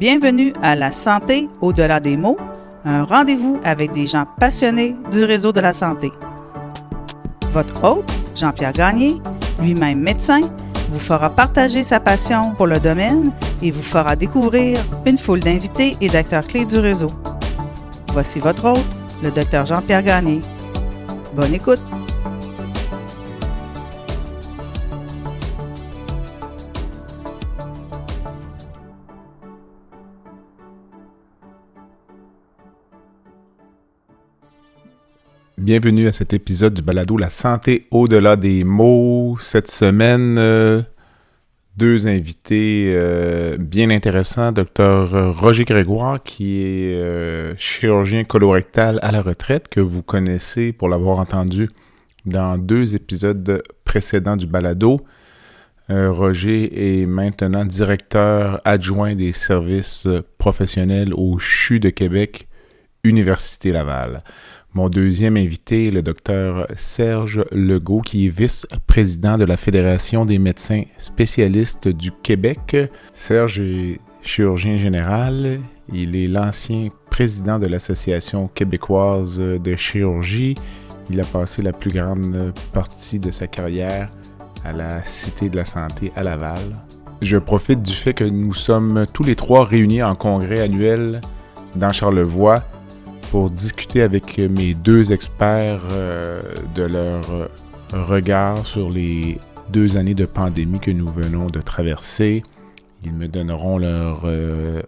Bienvenue à La santé au-delà des mots, un rendez-vous avec des gens passionnés du réseau de la santé. Votre hôte, Jean-Pierre Gagné, lui-même médecin, vous fera partager sa passion pour le domaine et vous fera découvrir une foule d'invités et d'acteurs clés du réseau. Voici votre hôte, le Dr Jean-Pierre Gagné. Bonne écoute! Bienvenue à cet épisode du balado La santé au-delà des mots. Cette semaine, deux invités bien intéressants. Dr Roger Grégoire, qui est chirurgien colorectal à la retraite, que vous connaissez pour l'avoir entendu dans deux épisodes précédents du balado. Roger est maintenant directeur adjoint des services professionnels au CHU de Québec, Université Laval. Mon deuxième invité est le docteur Serge Legault, qui est vice-président de la Fédération des médecins spécialistes du Québec. Serge est chirurgien général. Il est l'ancien président de l'Association québécoise de chirurgie. Il a passé la plus grande partie de sa carrière à la Cité de la Santé à Laval. Je profite du fait que nous sommes tous les trois réunis en congrès annuel dans Charlevoix pour discuter avec mes deux experts de leur regard sur les 2 années de pandémie que nous venons de traverser. Ils me donneront leur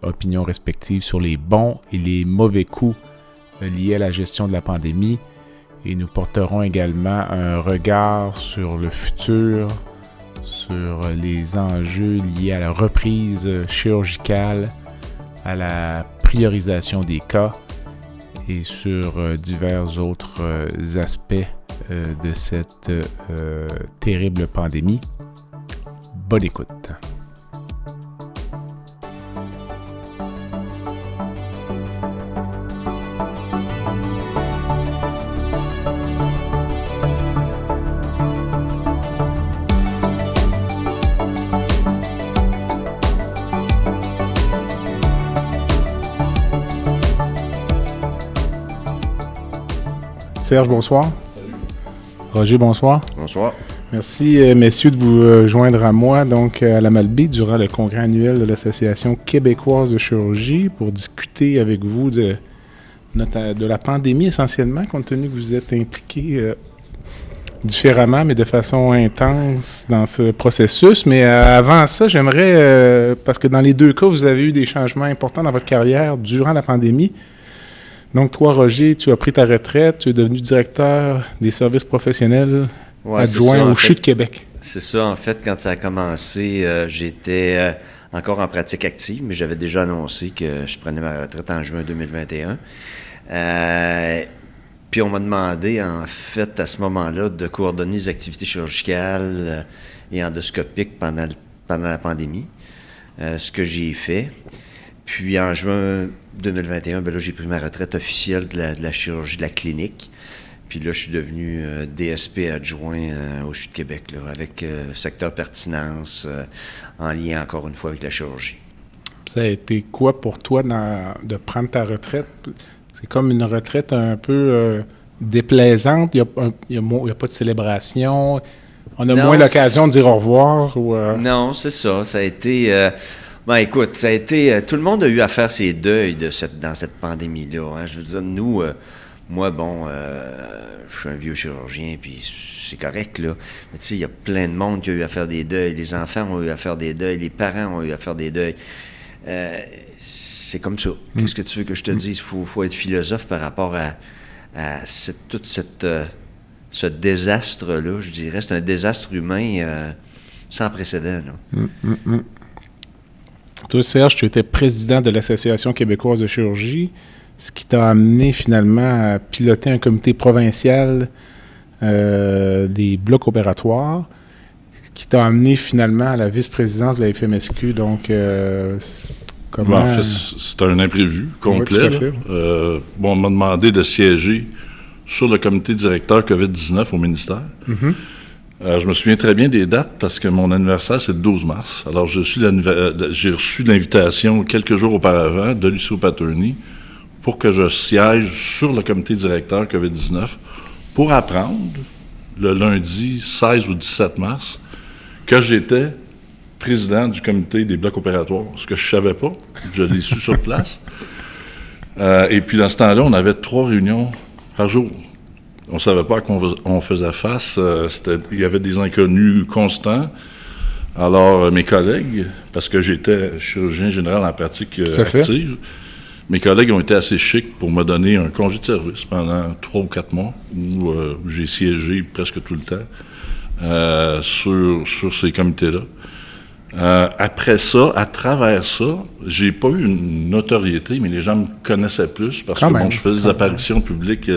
opinion respective sur les bons et les mauvais coups liés à la gestion de la pandémie. Et nous porterons également un regard sur le futur, sur les enjeux liés à la reprise chirurgicale, à la priorisation des cas, et sur divers autres aspects de cette terrible pandémie. Bonne écoute. Serge, bonsoir. Salut. Roger, bonsoir. Bonsoir. Merci, messieurs, de vous joindre à moi donc à la Malbaie durant le congrès annuel de l'Association québécoise de chirurgie pour discuter avec vous de la pandémie essentiellement, compte tenu que vous êtes impliqués différemment, mais de façon intense dans ce processus. Mais avant ça, j'aimerais, parce que dans les deux cas, vous avez eu des changements importants dans votre carrière durant la pandémie. Donc, toi, Roger, tu as pris ta retraite, tu es devenu directeur des services professionnels adjoint au CHU de Québec. C'est ça, en fait, quand ça a commencé, j'étais encore en pratique active, mais j'avais déjà annoncé que je prenais ma retraite en juin 2021. Puis on m'a demandé, en fait, à ce moment-là, de coordonner les activités chirurgicales et endoscopiques pendant la pandémie, ce que j'ai fait. Puis en juin 2021, ben là, j'ai pris ma retraite officielle de la chirurgie de la clinique. Puis là, je suis devenu DSP adjoint au CHU de Québec, là, avec secteur pertinence, en lien encore une fois avec la chirurgie. Ça a été quoi pour toi de prendre ta retraite? C'est comme une retraite un peu déplaisante. Il n'y a pas de célébration. On a moins l'occasion de dire au revoir. Non, c'est ça. Ça a été... Ben écoute, ça a été... tout le monde a eu à faire ses deuils dans cette pandémie-là. Hein. Je veux dire, nous, moi, bon, je suis un vieux chirurgien, puis c'est correct, là. Mais tu sais, il y a plein de monde qui a eu à faire des deuils. Les enfants ont eu à faire des deuils. Les parents ont eu à faire des deuils. C'est comme ça. Qu'est-ce que tu veux que je te dise? Il faut être philosophe par rapport à ce désastre-là, je dirais. C'est un désastre humain sans précédent, là. Toi, Serge, tu étais président de l'Association québécoise de chirurgie, ce qui t'a amené finalement à piloter un comité provincial des blocs opératoires, qui t'a amené finalement à la vice-présidence de la FMSQ. Donc, comment... En fait, c'est un imprévu complet. Oui, tout à fait. On m'a demandé de siéger sur le comité directeur COVID-19 au ministère. Mm-hmm. Je me souviens très bien des dates parce que mon anniversaire, c'est le 12 mars. Alors, j'ai reçu l'invitation quelques jours auparavant de Lucio Paterni pour que je siège sur le comité directeur COVID-19 pour apprendre le lundi 16 ou 17 mars que j'étais président du comité des blocs opératoires, ce que je savais pas. Je l'ai su sur place. Et puis, dans ce temps-là, on avait 3 réunions par jour. On ne savait pas à quoi on faisait face. Il y avait des inconnus constants. Alors, mes collègues, parce que j'étais chirurgien général en pratique active, mes collègues ont été assez chics pour me donner un congé de service pendant 3 ou 4 mois où j'ai siégé presque tout le temps sur ces comités-là. Après ça, à travers ça, j'ai pas eu une notoriété, mais les gens me connaissaient plus parce que je faisais des apparitions publiques.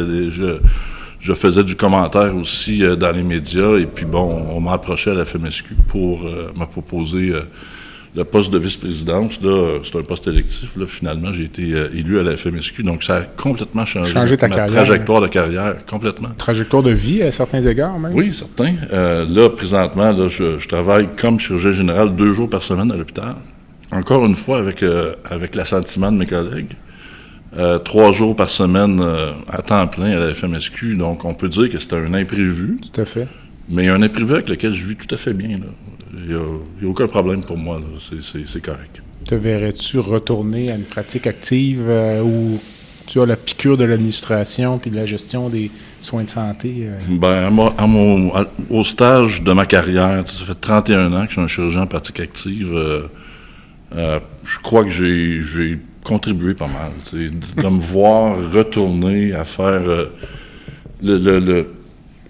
Je faisais du commentaire aussi dans les médias, et puis on m'a approché à la FMSQ pour me proposer le poste de vice-présidence. Là, c'est un poste électif. Là, finalement, j'ai été élu à la FMSQ, donc ça a complètement changé ma trajectoire de carrière, complètement. Trajectoire de vie à certains égards, même? Oui, certains. Là, présentement, je travaille comme chirurgien général 2 jours par semaine à l'hôpital. Encore une fois, avec l'assentiment de mes collègues. 3 jours par semaine à temps plein à la FMSQ. Donc, on peut dire que c'est un imprévu. Tout à fait. Mais un imprévu avec lequel je vis tout à fait bien. Là. Il n'y a aucun problème pour moi. Là. C'est correct. Te verrais-tu retourner à une pratique active où tu as la piqûre de l'administration puis de la gestion des soins de santé? Au stage de ma carrière, ça fait 31 ans que je suis un chirurgien en pratique active. Je crois que j'ai contribué pas mal. De me voir retourner à faire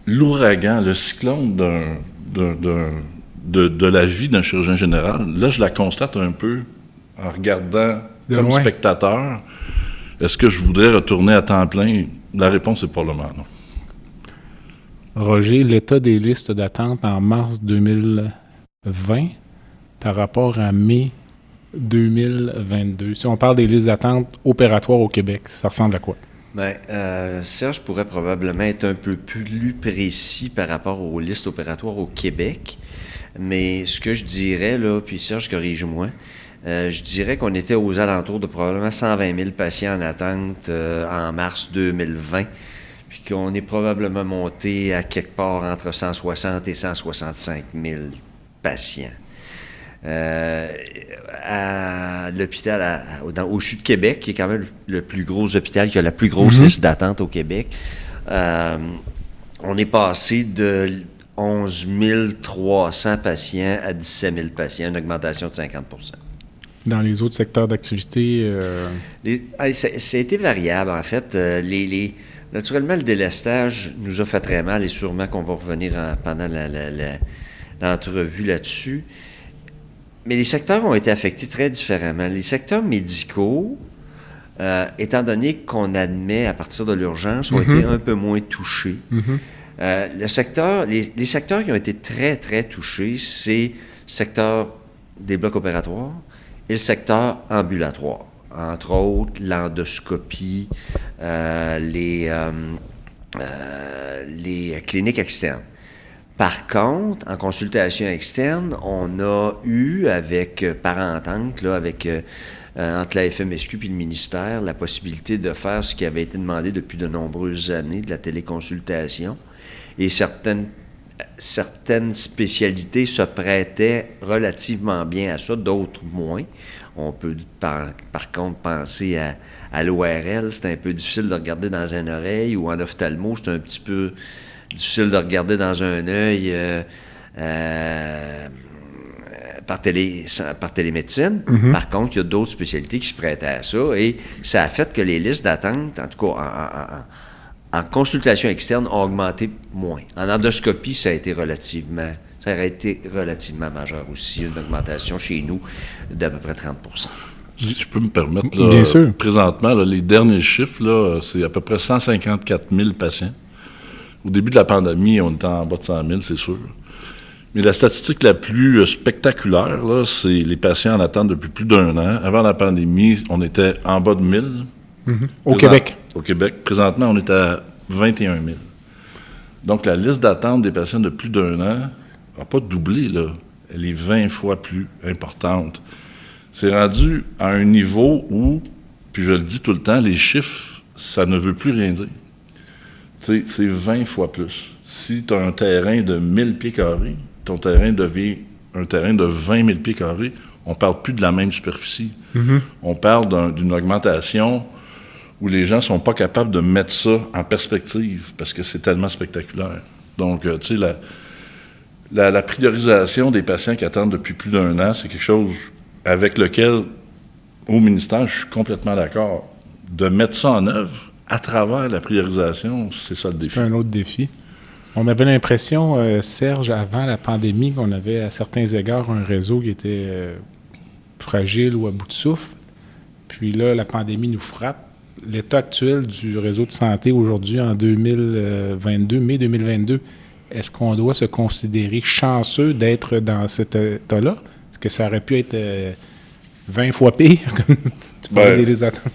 l'ouragan, le cyclone de la vie d'un chirurgien général. Là, je la constate un peu en regardant comme spectateur. Est-ce que je voudrais retourner à temps plein? La réponse est probablement non. Roger, l'état des listes d'attente en mars 2020 par rapport à mai 2022. Si on parle des listes d'attente opératoires au Québec, ça ressemble à quoi? Bien, Serge pourrait probablement être un peu plus précis par rapport aux listes opératoires au Québec, mais ce que je dirais, là, puis Serge, corrige-moi, je dirais qu'on était aux alentours de probablement 120 000 patients en attente en mars 2020, puis qu'on est probablement monté à quelque part entre 160 et 165 000 patients. À l'hôpital au CHU de Québec, qui est quand même le plus gros hôpital, qui a la plus grosse liste d'attente au Québec, on est passé de 11 300 patients à 17 000 patients, une augmentation de 50 %. Dans les autres secteurs d'activité? Ça a été variable, en fait. Naturellement, le délestage nous a fait très mal, et sûrement qu'on va revenir pendant l'entrevue là-dessus. Mais les secteurs ont été affectés très différemment. Les secteurs médicaux, étant donné qu'on admet à partir de l'urgence, ont été un peu moins touchés. Les secteurs qui ont été très, très touchés, c'est le secteur des blocs opératoires et le secteur ambulatoire. Entre autres, l'endoscopie, les cliniques externes. Par contre, en consultation externe, on a eu, par entente, là, entre la FMSQ et le ministère, la possibilité de faire ce qui avait été demandé depuis de nombreuses années, de la téléconsultation. Et certaines spécialités se prêtaient relativement bien à ça, d'autres moins. On peut, par contre, penser à l'ORL, c'est un peu difficile de regarder dans une oreille, ou en ophtalmo, c'est un petit peu difficile de regarder dans un œil par télémédecine. Par contre, il y a d'autres spécialités qui se prêtaient à ça, et ça a fait que les listes d'attente, en tout cas en consultation externe, ont augmenté moins. En endoscopie, ça aurait été relativement majeur aussi, une augmentation chez nous d'à peu près 30 %. Si je peux me permettre, Bien sûr. Présentement, les derniers chiffres, là, c'est à peu près 154 000 patients. Au début de la pandémie, on était en bas de 100 000, c'est sûr. Mais la statistique la plus spectaculaire, là, c'est les patients en attente depuis plus d'1 an. Avant la pandémie, on était en bas de 1 000. Au Québec. Au Québec. Présentement, on est à 21 000. Donc, la liste d'attente des patients de plus d'1 an n'a pas doublé, là. Elle est 20 fois plus importante. C'est rendu à un niveau où, puis je le dis tout le temps, les chiffres, ça ne veut plus rien dire. Tu sais, c'est 20 fois plus. Si tu as un terrain de 1000 pieds carrés, ton terrain devient un terrain de 20 000 pieds carrés, on ne parle plus de la même superficie. On parle d'une augmentation où les gens ne sont pas capables de mettre ça en perspective parce que c'est tellement spectaculaire. Donc, tu sais, la priorisation des patients qui attendent depuis plus d'1 an, c'est quelque chose avec lequel, au ministère, je suis complètement d'accord. De mettre ça en œuvre à travers la priorisation, c'est ça le défi. C'est un autre défi. On avait l'impression, Serge, avant la pandémie, qu'on avait à certains égards un réseau qui était fragile ou à bout de souffle. Puis là, la pandémie nous frappe. L'état actuel du réseau de santé aujourd'hui, en 2022, mai 2022, est-ce qu'on doit se considérer chanceux d'être dans cet état-là? Est-ce que ça aurait pu être 20 fois pire, comme tu parlais des attentes?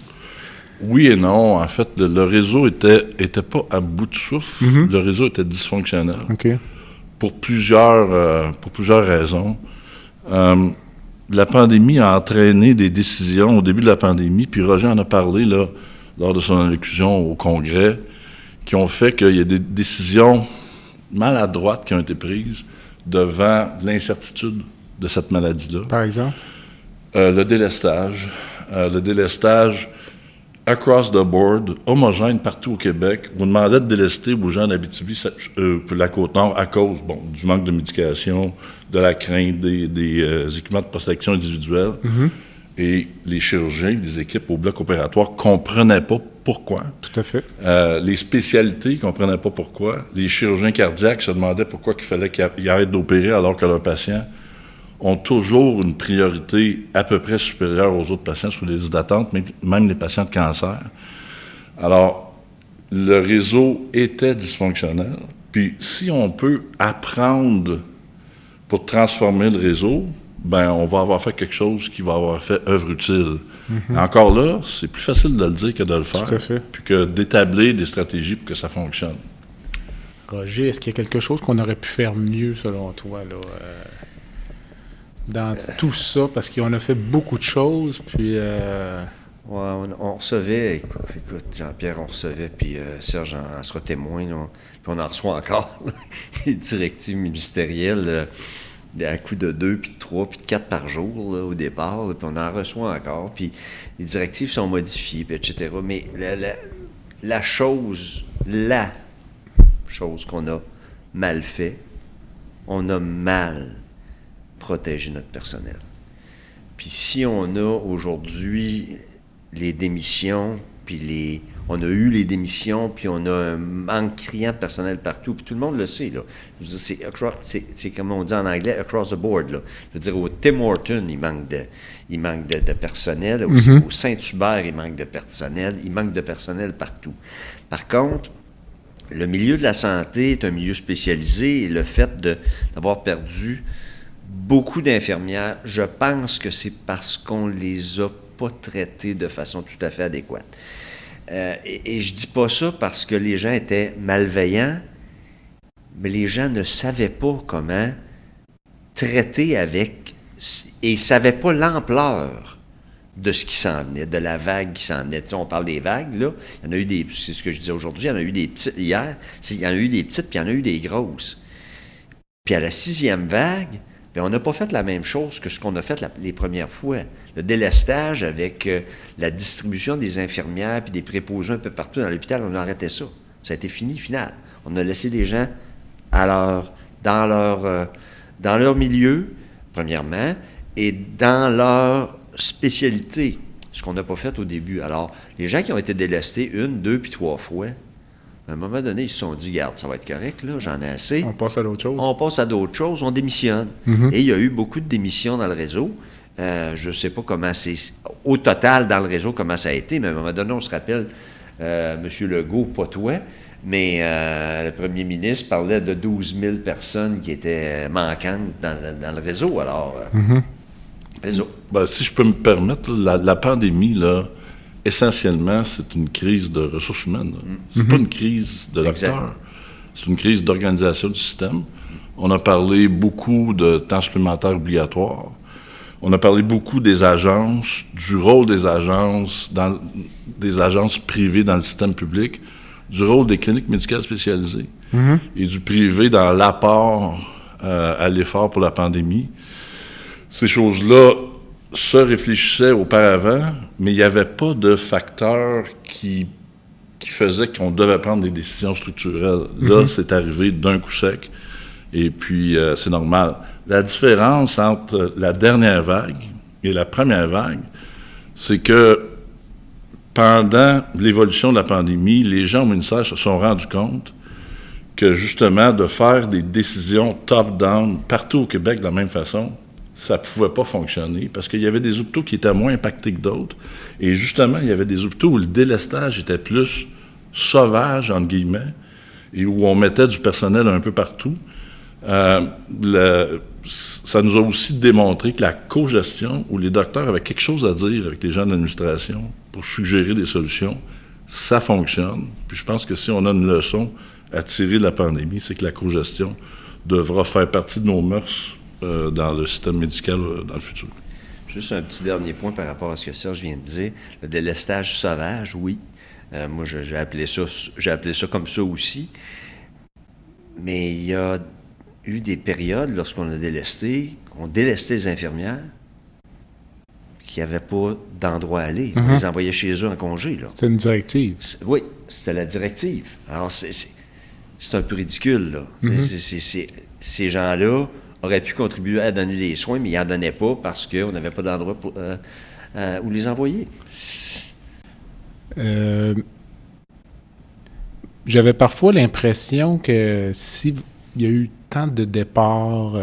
Oui et non. En fait, le réseau était pas à bout de souffle. Le réseau était dysfonctionnel. OK. Pour plusieurs raisons. La pandémie a entraîné des décisions au début de la pandémie, puis Roger en a parlé là, lors de son allocution au Congrès, qui ont fait qu'il y a des décisions maladroites qui ont été prises devant l'incertitude de cette maladie-là. Par exemple? Le délestage. Across the board, homogène partout au Québec. On demandait de délester aux gens d'Abitibi, pour la Côte-Nord, à cause du manque de médication, de la crainte des équipements de protection individuelle. Et les chirurgiens, les équipes au bloc opératoire ne comprenaient pas pourquoi. Tout à fait. Les spécialités ne comprenaient pas pourquoi. Les chirurgiens cardiaques se demandaient pourquoi il fallait qu'ils arrêtent d'opérer alors que leurs patients ont toujours une priorité à peu près supérieure aux autres patients sur les listes d'attente, même les patients de cancer. Alors, le réseau était dysfonctionnel. Puis, si on peut apprendre pour transformer le réseau, ben on va avoir fait quelque chose qui va avoir fait œuvre utile. Encore là, c'est plus facile de le dire que de le faire. Tout à fait. Puis que d'établir des stratégies pour que ça fonctionne. Roger, est-ce qu'il y a quelque chose qu'on aurait pu faire mieux, selon toi, là, dans tout ça? Parce qu'on a fait beaucoup de choses, puis... Ouais, on recevait, écoute, Jean-Pierre, on recevait, puis Serge en sera témoin, là, puis on en reçoit encore, là, les directives ministérielles, à coup de 2, puis de 3, puis de 4 par jour, là, au départ, là, puis on en reçoit encore, puis les directives sont modifiées, puis etc. Mais la chose qu'on a mal fait, on a mal protégé notre personnel. Puis si on a aujourd'hui les démissions, puis on a eu les démissions, puis on a un manque criant de personnel partout, puis tout le monde le sait, là. Je veux dire, c'est comme on dit en anglais, across the board, là. Je veux dire, au Tim Hortons, il manque de personnel, aussi, au Saint-Hubert, il manque de personnel, il manque de personnel partout. Par contre, le milieu de la santé est un milieu spécialisé, et le fait d'avoir perdu beaucoup d'infirmières, je pense que c'est parce qu'on les a pas traitées de façon tout à fait adéquate. Et je dis pas ça parce que les gens étaient malveillants, mais les gens ne savaient pas comment traiter avec, et ils savaient pas l'ampleur de ce qui s'en venait, de la vague qui s'en venait. Tu sais, on parle des vagues, là. Il y en a eu des, c'est ce que je disais aujourd'hui, il y en a eu des petites hier, il y en a eu des petites, puis il y en a eu des grosses. Puis à la 6e vague, bien, on n'a pas fait la même chose que ce qu'on a fait les premières fois. Le délestage avec la distribution des infirmières puis des préposés un peu partout dans l'hôpital, on a arrêté ça. Ça a été fini, final. On a laissé les gens dans leur milieu, premièrement, et dans leur spécialité, ce qu'on n'a pas fait au début. Alors, les gens qui ont été délestés 1, 2 puis 3 fois, à un moment donné, ils se sont dit, regarde, ça va être correct, là, j'en ai assez. On passe à d'autres choses. On passe à d'autres choses, on démissionne. Et il y a eu beaucoup de démissions dans le réseau. Je ne sais pas comment c'est, au total, dans le réseau, comment ça a été, mais à un moment donné, on se rappelle, M. Legault, pas toi, mais le premier ministre parlait de 12 000 personnes qui étaient manquantes dans le réseau. Alors, réseau. Ben, si je peux me permettre, la pandémie, là, essentiellement, c'est une crise de ressources humaines. C'est pas une crise de docteurs. C'est une crise d'organisation du système. On a parlé beaucoup de temps supplémentaire obligatoire. On a parlé beaucoup des agences, du rôle des agences privées dans le système public, du rôle des cliniques médicales spécialisées et du privé dans l'apport à l'effort pour la pandémie. Ces choses-là se réfléchissaient auparavant, mais il n'y avait pas de facteurs qui faisaient qu'on devait prendre des décisions structurelles. Là, c'est arrivé d'un coup sec, et puis c'est normal. La différence entre la dernière vague et la première vague, c'est que pendant l'évolution de la pandémie, les gens au ministère se sont rendus compte que justement, de faire des décisions top-down partout au Québec de la même façon, ça ne pouvait pas fonctionner parce qu'il y avait des hôpitaux qui étaient moins impactés que d'autres. Et justement, il y avait des hôpitaux où le délestage était plus sauvage, entre guillemets, et où on mettait du personnel un peu partout. Ça nous a aussi démontré que la cogestion, où les docteurs avaient quelque chose à dire avec les gens de l'administration pour suggérer des solutions, ça fonctionne. Puis je pense que si on a une leçon à tirer de la pandémie, c'est que la cogestion devra faire partie de nos mœurs dans le système médical dans le futur. Juste un petit dernier point par rapport à ce que Serge vient de dire. Le délestage sauvage, oui. Moi, j'ai appelé ça comme ça aussi. Mais il y a eu des périodes, lorsqu'on a délesté, on délestait les infirmières qui n'avaient pas d'endroit à aller. On les envoyait chez eux en congé. C'était une directive. Oui, c'était la directive. Alors, c'est un peu ridicule, là. Ces gens-là auraient pu contribuer à donner des soins, mais ils n'en donnaient pas parce qu'on n'avait pas d'endroit où les envoyer. J'avais parfois l'impression que s'il y a eu tant de départs,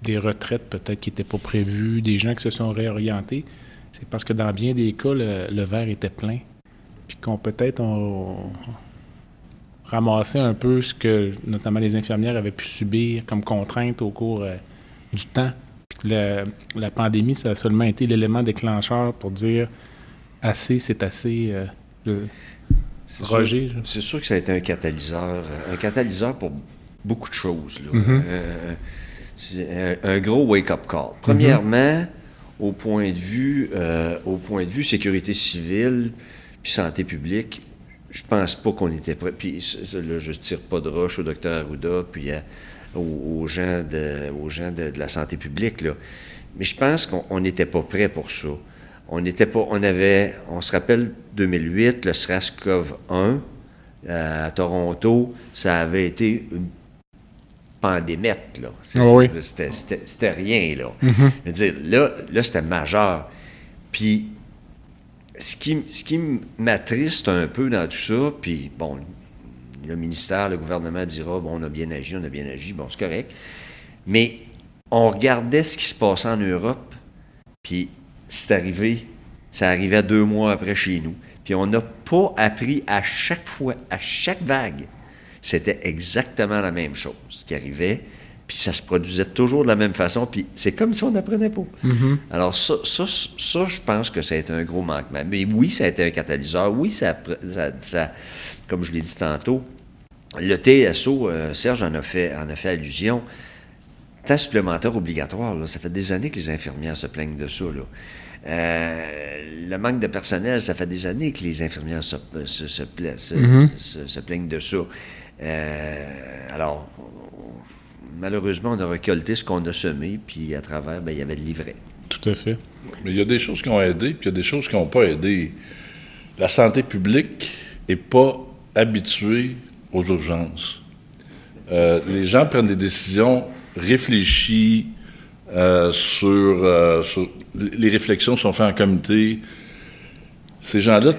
des retraites peut-être qui n'étaient pas prévues, des gens qui se sont réorientés, c'est parce que dans bien des cas, le verre était plein. Puis qu'on peut-être ramassait un peu ce que notamment les infirmières avaient pu subir comme contrainte au cours du temps. Puis que la pandémie, ça a seulement été l'élément déclencheur pour dire assez, c'est assez. Roger? C'est sûr que ça a été un catalyseur pour beaucoup de choses, là. C'est un gros wake-up call. Premièrement, au point de vue sécurité civile puis santé publique, je pense pas qu'on était prêt. Puis là, je tire pas de roche au docteur Arruda puis aux gens de la santé publique, là. Mais je pense qu'on n'était pas prêt pour ça. On se rappelle 2008, le SRAS-CoV-1 à Toronto, ça avait été une pandémette, là. C'était rien, là. Je veux dire, là, c'était majeur. Puis, ce qui m'attriste un peu dans tout ça, puis bon, le ministère, le gouvernement dira, bon, on a bien agi, bon, c'est correct. Mais on regardait ce qui se passait en Europe, puis ça arrivait 2 mois après chez nous. Puis on n'a pas appris à chaque fois, à chaque vague, c'était exactement la même chose qui arrivait, puis ça se produisait toujours de la même façon, puis c'est comme si on n'apprenait pas. Alors ça, je pense que ça a été un gros manquement. Mais oui, ça a été un catalyseur. Oui, ça comme je l'ai dit tantôt, le TSO, Serge en a fait allusion, temps supplémentaire obligatoire, là, ça fait des années que les infirmières se plaignent de ça, là. Le manque de personnel, ça fait des années que les infirmières se plaignent de ça. Alors, malheureusement, on a récolté ce qu'on a semé, puis à travers, il y avait de l'ivraie. Tout à fait. Mais il y a des choses qui ont aidé, puis il y a des choses qui n'ont pas aidé. La santé publique n'est pas habituée aux urgences. Les gens prennent des décisions réfléchies, les réflexions sont faites en comité. Ces gens-là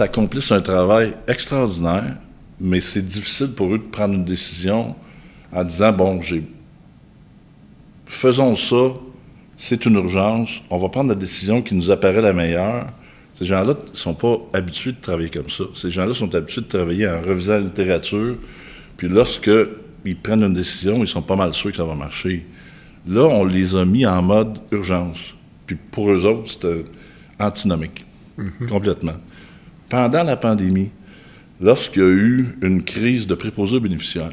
accomplissent un travail extraordinaire, mais c'est difficile pour eux de prendre une décision en disant, bon, faisons ça, c'est une urgence, on va prendre la décision qui nous apparaît la meilleure. Ces gens-là ne sont pas habitués de travailler comme ça. Ces gens-là sont habitués de travailler en revisant la littérature, puis lorsqu'ils prennent une décision, ils sont pas mal sûrs que ça va marcher. Là, on les a mis en mode urgence. Puis pour eux autres, c'était antinomique, complètement. Pendant la pandémie, lorsqu'il y a eu une crise de préposés aux bénéficiaires.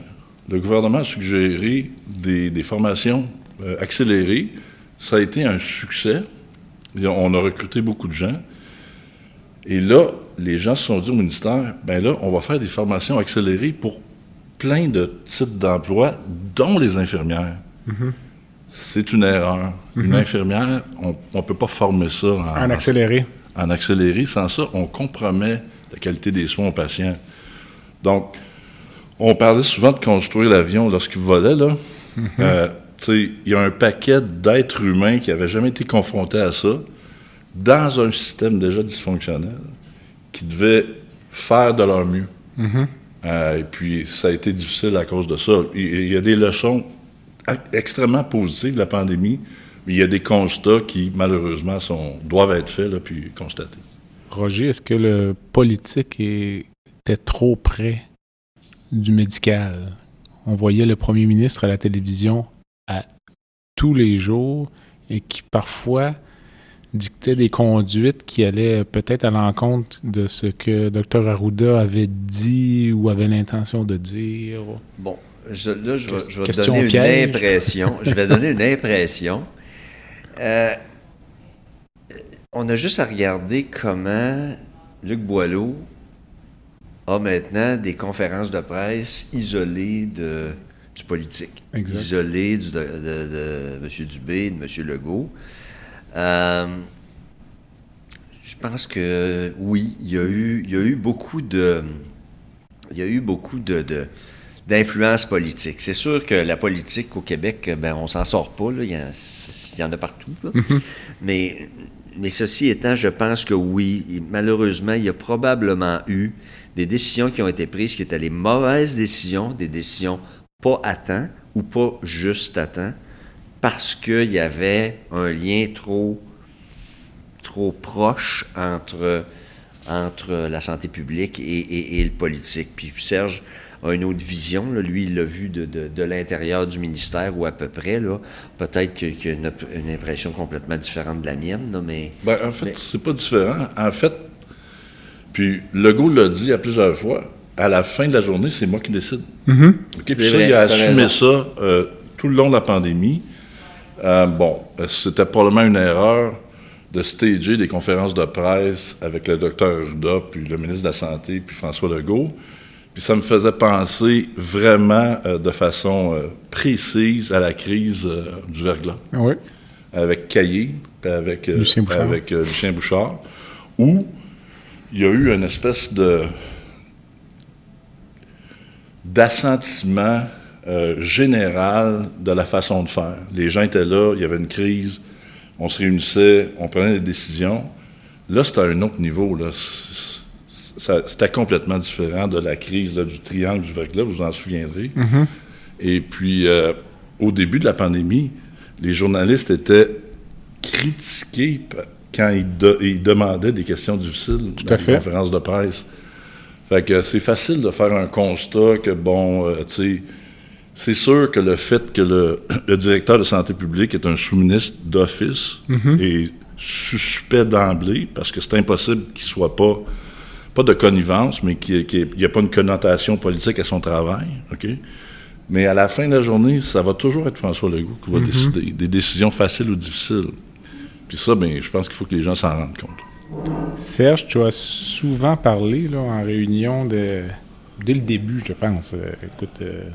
Le gouvernement a suggéré des formations accélérées. Ça a été un succès. On a recruté beaucoup de gens. Et là, les gens se sont dit au ministère, bien là, on va faire des formations accélérées pour plein de titres d'emploi, dont les infirmières. Mm-hmm. C'est une erreur. Mm-hmm. Une infirmière, on ne peut pas former ça en accéléré. En accéléré. Sans ça, on compromet la qualité des soins aux patients. Donc, on parlait souvent de construire l'avion lorsqu'il volait, là. Mm-hmm. Il y a un paquet d'êtres humains qui n'avaient jamais été confrontés à ça, dans un système déjà dysfonctionnel, qui devaient faire de leur mieux. Mm-hmm. Et puis, ça a été difficile à cause de ça. Il y a des leçons extrêmement positives de la pandémie, mais il y a des constats qui, malheureusement, doivent être faits, là, puis constatés. Roger, est-ce que le politique était trop près du médical? On voyait le premier ministre à la télévision à tous les jours et qui, parfois, dictait des conduites qui allaient peut-être à l'encontre de ce que Dr Arruda avait dit ou avait l'intention de dire. Bon, je vais te donner une impression. Je vais donner une impression. On a juste à regarder comment Luc Boileau a maintenant des conférences de presse isolées du politique. Exact. Isolées de M. Dubé, de M. Legault. Je pense que oui, il y a eu beaucoup d'influence politique. C'est sûr que la politique au Québec, on s'en sort pas, là, il y en a partout. Là. Mm-hmm. Mais ceci étant, je pense que oui, malheureusement, il y a probablement eu des décisions qui ont été prises qui étaient les mauvaises décisions, des décisions pas à temps ou pas juste à temps, parce qu'il y avait un lien trop proche entre la santé publique et le politique. Puis Serge a une autre vision. Là. Lui, il l'a vu de l'intérieur du ministère ou à peu près. Là. Peut-être qu'il y a une impression complètement différente de la mienne. Là, mais c'est pas différent. En fait, puis Legault l'a dit à plusieurs fois, à la fin de la journée, c'est moi qui décide. Mm-hmm. Okay? Puis ça, il a assumé ça tout le long de la pandémie. C'était probablement une erreur de stager des conférences de presse avec le docteur Arruda, puis le ministre de la Santé, puis François Legault. Puis ça me faisait penser vraiment de façon précise à la crise du verglas. Oui. Avec Caillé, puis avec Lucien Bouchard, où il y a eu une espèce d'assentiment général de la façon de faire. Les gens étaient là, il y avait une crise, on se réunissait, on prenait des décisions. Là, c'était à un autre niveau. Là. C'était complètement différent de la crise là, du triangle du verglas, vous vous en souviendrez. Mm-hmm. Et puis, au début de la pandémie, les journalistes étaient critiqués quand ils demandaient des questions difficiles dans les conférences de presse. Fait que c'est facile de faire un constat que, c'est sûr que le fait que le directeur de santé publique est un sous-ministre d'office est suspect d'emblée, parce que c'est impossible qu'il soit pas de connivence, mais qu'il n'y ait pas une connotation politique à son travail, OK? Mais à la fin de la journée, ça va toujours être François Legault qui va décider des décisions faciles ou difficiles. Puis ça, je pense qu'il faut que les gens s'en rendent compte. Serge, tu as souvent parlé là, en réunion dès le début, je pense.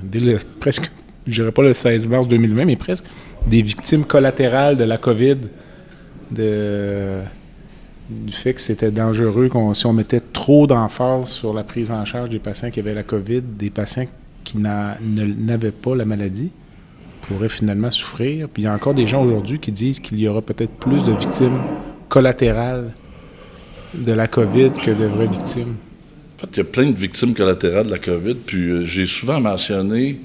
Dès presque, je dirais pas le 16 mars 2020, mais presque, des victimes collatérales de la COVID, du fait que c'était dangereux si on mettait trop d'emphase sur la prise en charge des patients qui avaient la COVID, des patients qui n'avaient pas la maladie pourraient finalement souffrir. Puis il y a encore des gens aujourd'hui qui disent qu'il y aura peut-être plus de victimes collatérales de la COVID que de vraies victimes. En fait, il y a plein de victimes collatérales de la COVID, puis j'ai souvent mentionné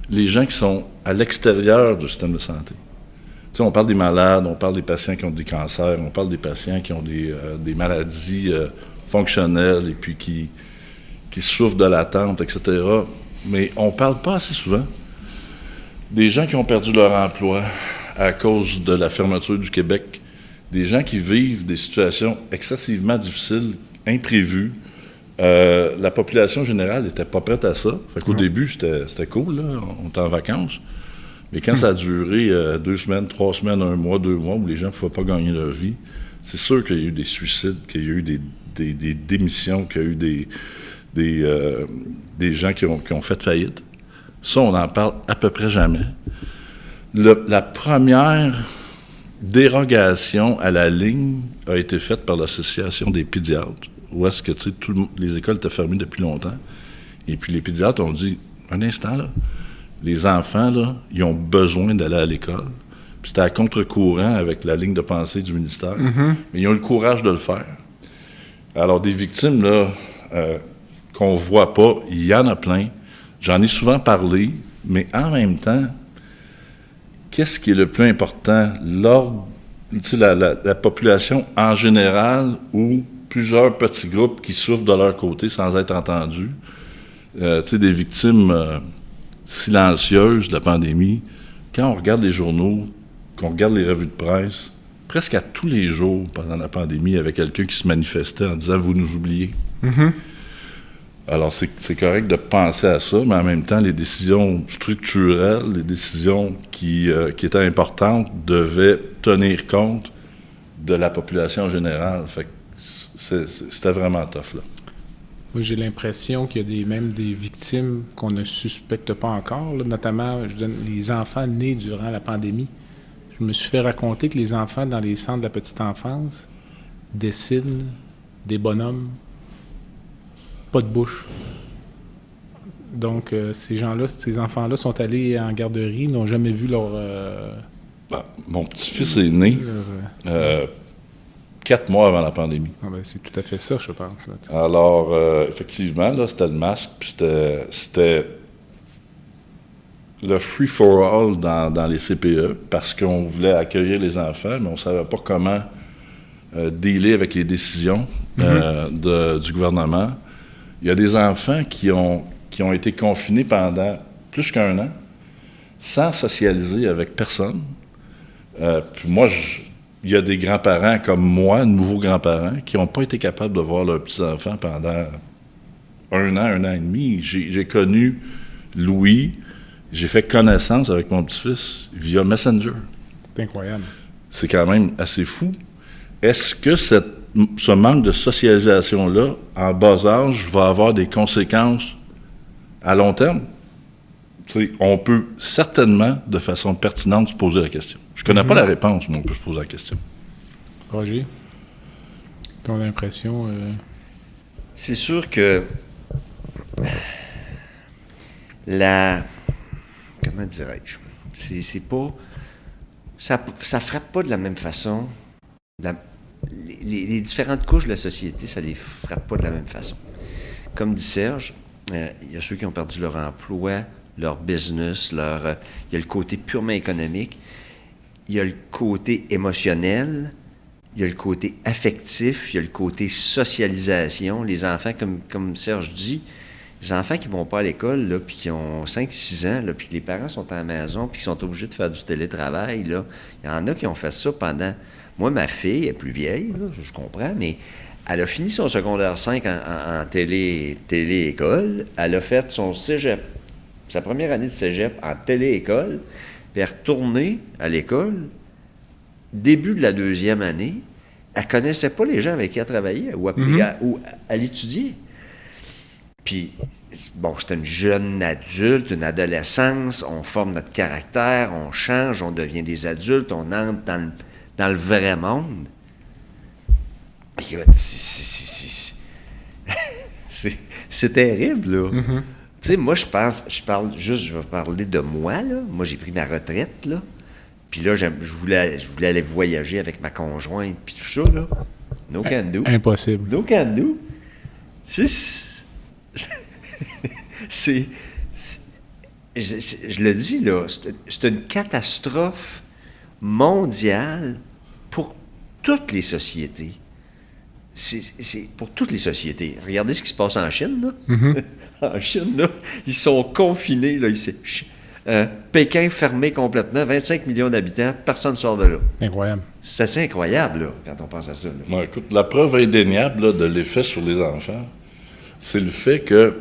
les gens qui sont à l'extérieur du système de santé. Tu sais, on parle des malades, on parle des patients qui ont des cancers, on parle des patients qui ont des maladies fonctionnelles et puis qui souffrent de l'attente, etc. Mais on ne parle pas assez souvent des gens qui ont perdu leur emploi à cause de la fermeture du Québec, des gens qui vivent des situations excessivement difficiles, imprévues, La population générale n'était pas prête à ça. Fait qu'au début, c'était cool, là. On était en vacances. Mais quand ça a duré 2 semaines, 3 semaines, 1 mois, 2 mois, où les gens ne pouvaient pas gagner leur vie, c'est sûr qu'il y a eu des suicides, qu'il y a eu des démissions, qu'il y a eu des gens qui ont fait faillite. Ça, on n'en parle à peu près jamais. La première dérogation à la ligne a été faite par l'Association des pédiatres, où est-ce que, tu sais, les écoles étaient fermées depuis longtemps. Et puis les pédiatres ont dit, un instant, là, les enfants, là, ils ont besoin d'aller à l'école. Puis c'était à contre-courant avec la ligne de pensée du ministère. Mais ils ont eu le courage de le faire. Alors, des victimes, là, qu'on voit pas, il y en a plein. J'en ai souvent parlé, mais en même temps, qu'est-ce qui est le plus important? L'ordre, tu sais, la population en général ou plusieurs petits groupes qui souffrent de leur côté sans être entendus. Tu sais, des victimes silencieuses de la pandémie. Quand on regarde les journaux, qu'on regarde les revues de presse, presque à tous les jours pendant la pandémie, il y avait quelqu'un qui se manifestait en disant « vous nous oubliez ». Alors, c'est correct de penser à ça, mais en même temps, les décisions structurelles, les décisions qui étaient importantes devaient tenir compte de la population générale. Fait que c'était vraiment tough, là. Moi, j'ai l'impression qu'il y a même des victimes qu'on ne suspecte pas encore, là, notamment les enfants nés durant la pandémie. Je me suis fait raconter que les enfants dans les centres de la petite enfance dessinent des bonhommes, pas de bouche. Donc, ces enfants-là sont allés en garderie, n'ont jamais vu leur... mon petit-fils est né 4 mois avant la pandémie. Ah ben, c'est tout à fait ça, je pense. Là, alors, effectivement, là, c'était le masque, puis c'était le free-for-all dans les CPE, parce qu'on voulait accueillir les enfants, mais on ne savait pas comment dealer avec les décisions du gouvernement. Il y a des enfants qui ont été confinés pendant plus qu'1 an, sans socialiser avec personne. Puis moi, il y a des grands-parents comme moi, nouveaux grands-parents, qui n'ont pas été capables de voir leurs petits-enfants pendant 1 an, 1 an et demi. J'ai connu Louis, j'ai fait connaissance avec mon petit-fils via Messenger. C'est incroyable. C'est quand même assez fou. Est-ce que ce manque de socialisation-là, en bas âge, va avoir des conséquences à long terme? T'sais, on peut certainement, de façon pertinente, se poser la question. Je ne connais pas la réponse, mais on peut se poser la question. Roger, ton impression? C'est sûr que comment dirais-je? C'est pas... Ça frappe pas de la même façon. Les différentes couches de la société, ça les frappe pas de la même façon. Comme dit Serge, il y a ceux qui ont perdu leur emploi, leur business, il y a le côté purement économique, il y a le côté émotionnel, il y a le côté affectif, il y a le côté socialisation. Les enfants, comme Serge dit, les enfants qui vont pas à l'école, là, puis qui ont 5-6 ans, là, puis que les parents sont à la maison, puis qui sont obligés de faire du télétravail, là, il y en a qui ont fait ça pendant... Moi, ma fille est plus vieille, là, je comprends, mais elle a fini son secondaire 5 en télé-école. Elle a fait son cégep, sa première année de cégep en télé-école, puis elle est retournée à l'école. Début de la 2e année, elle ne connaissait pas les gens avec qui elle travaillait ou elle étudiait. Puis, bon, c'est une jeune adulte, une adolescence, on forme notre caractère, on change, on devient des adultes, on entre dans le vrai monde. Écoute, c'est terrible, là. Tu sais, moi, je vais parler de moi, là. Moi, j'ai pris ma retraite, là. Puis là, je voulais aller voyager avec ma conjointe, puis tout ça, là. No can do. Impossible. No can do. Je le dis, là, c'est une catastrophe mondiale pour toutes les sociétés. C'est pour toutes les sociétés. Regardez ce qui se passe en Chine, là. En Chine, là, ils sont confinés, là. Pékin fermé complètement, 25 millions d'habitants, personne ne sort de là. Incroyable. C'est assez incroyable, là, quand on pense à ça. Là. Bon, écoute, la preuve indéniable là, de l'effet sur les enfants, c'est le fait que,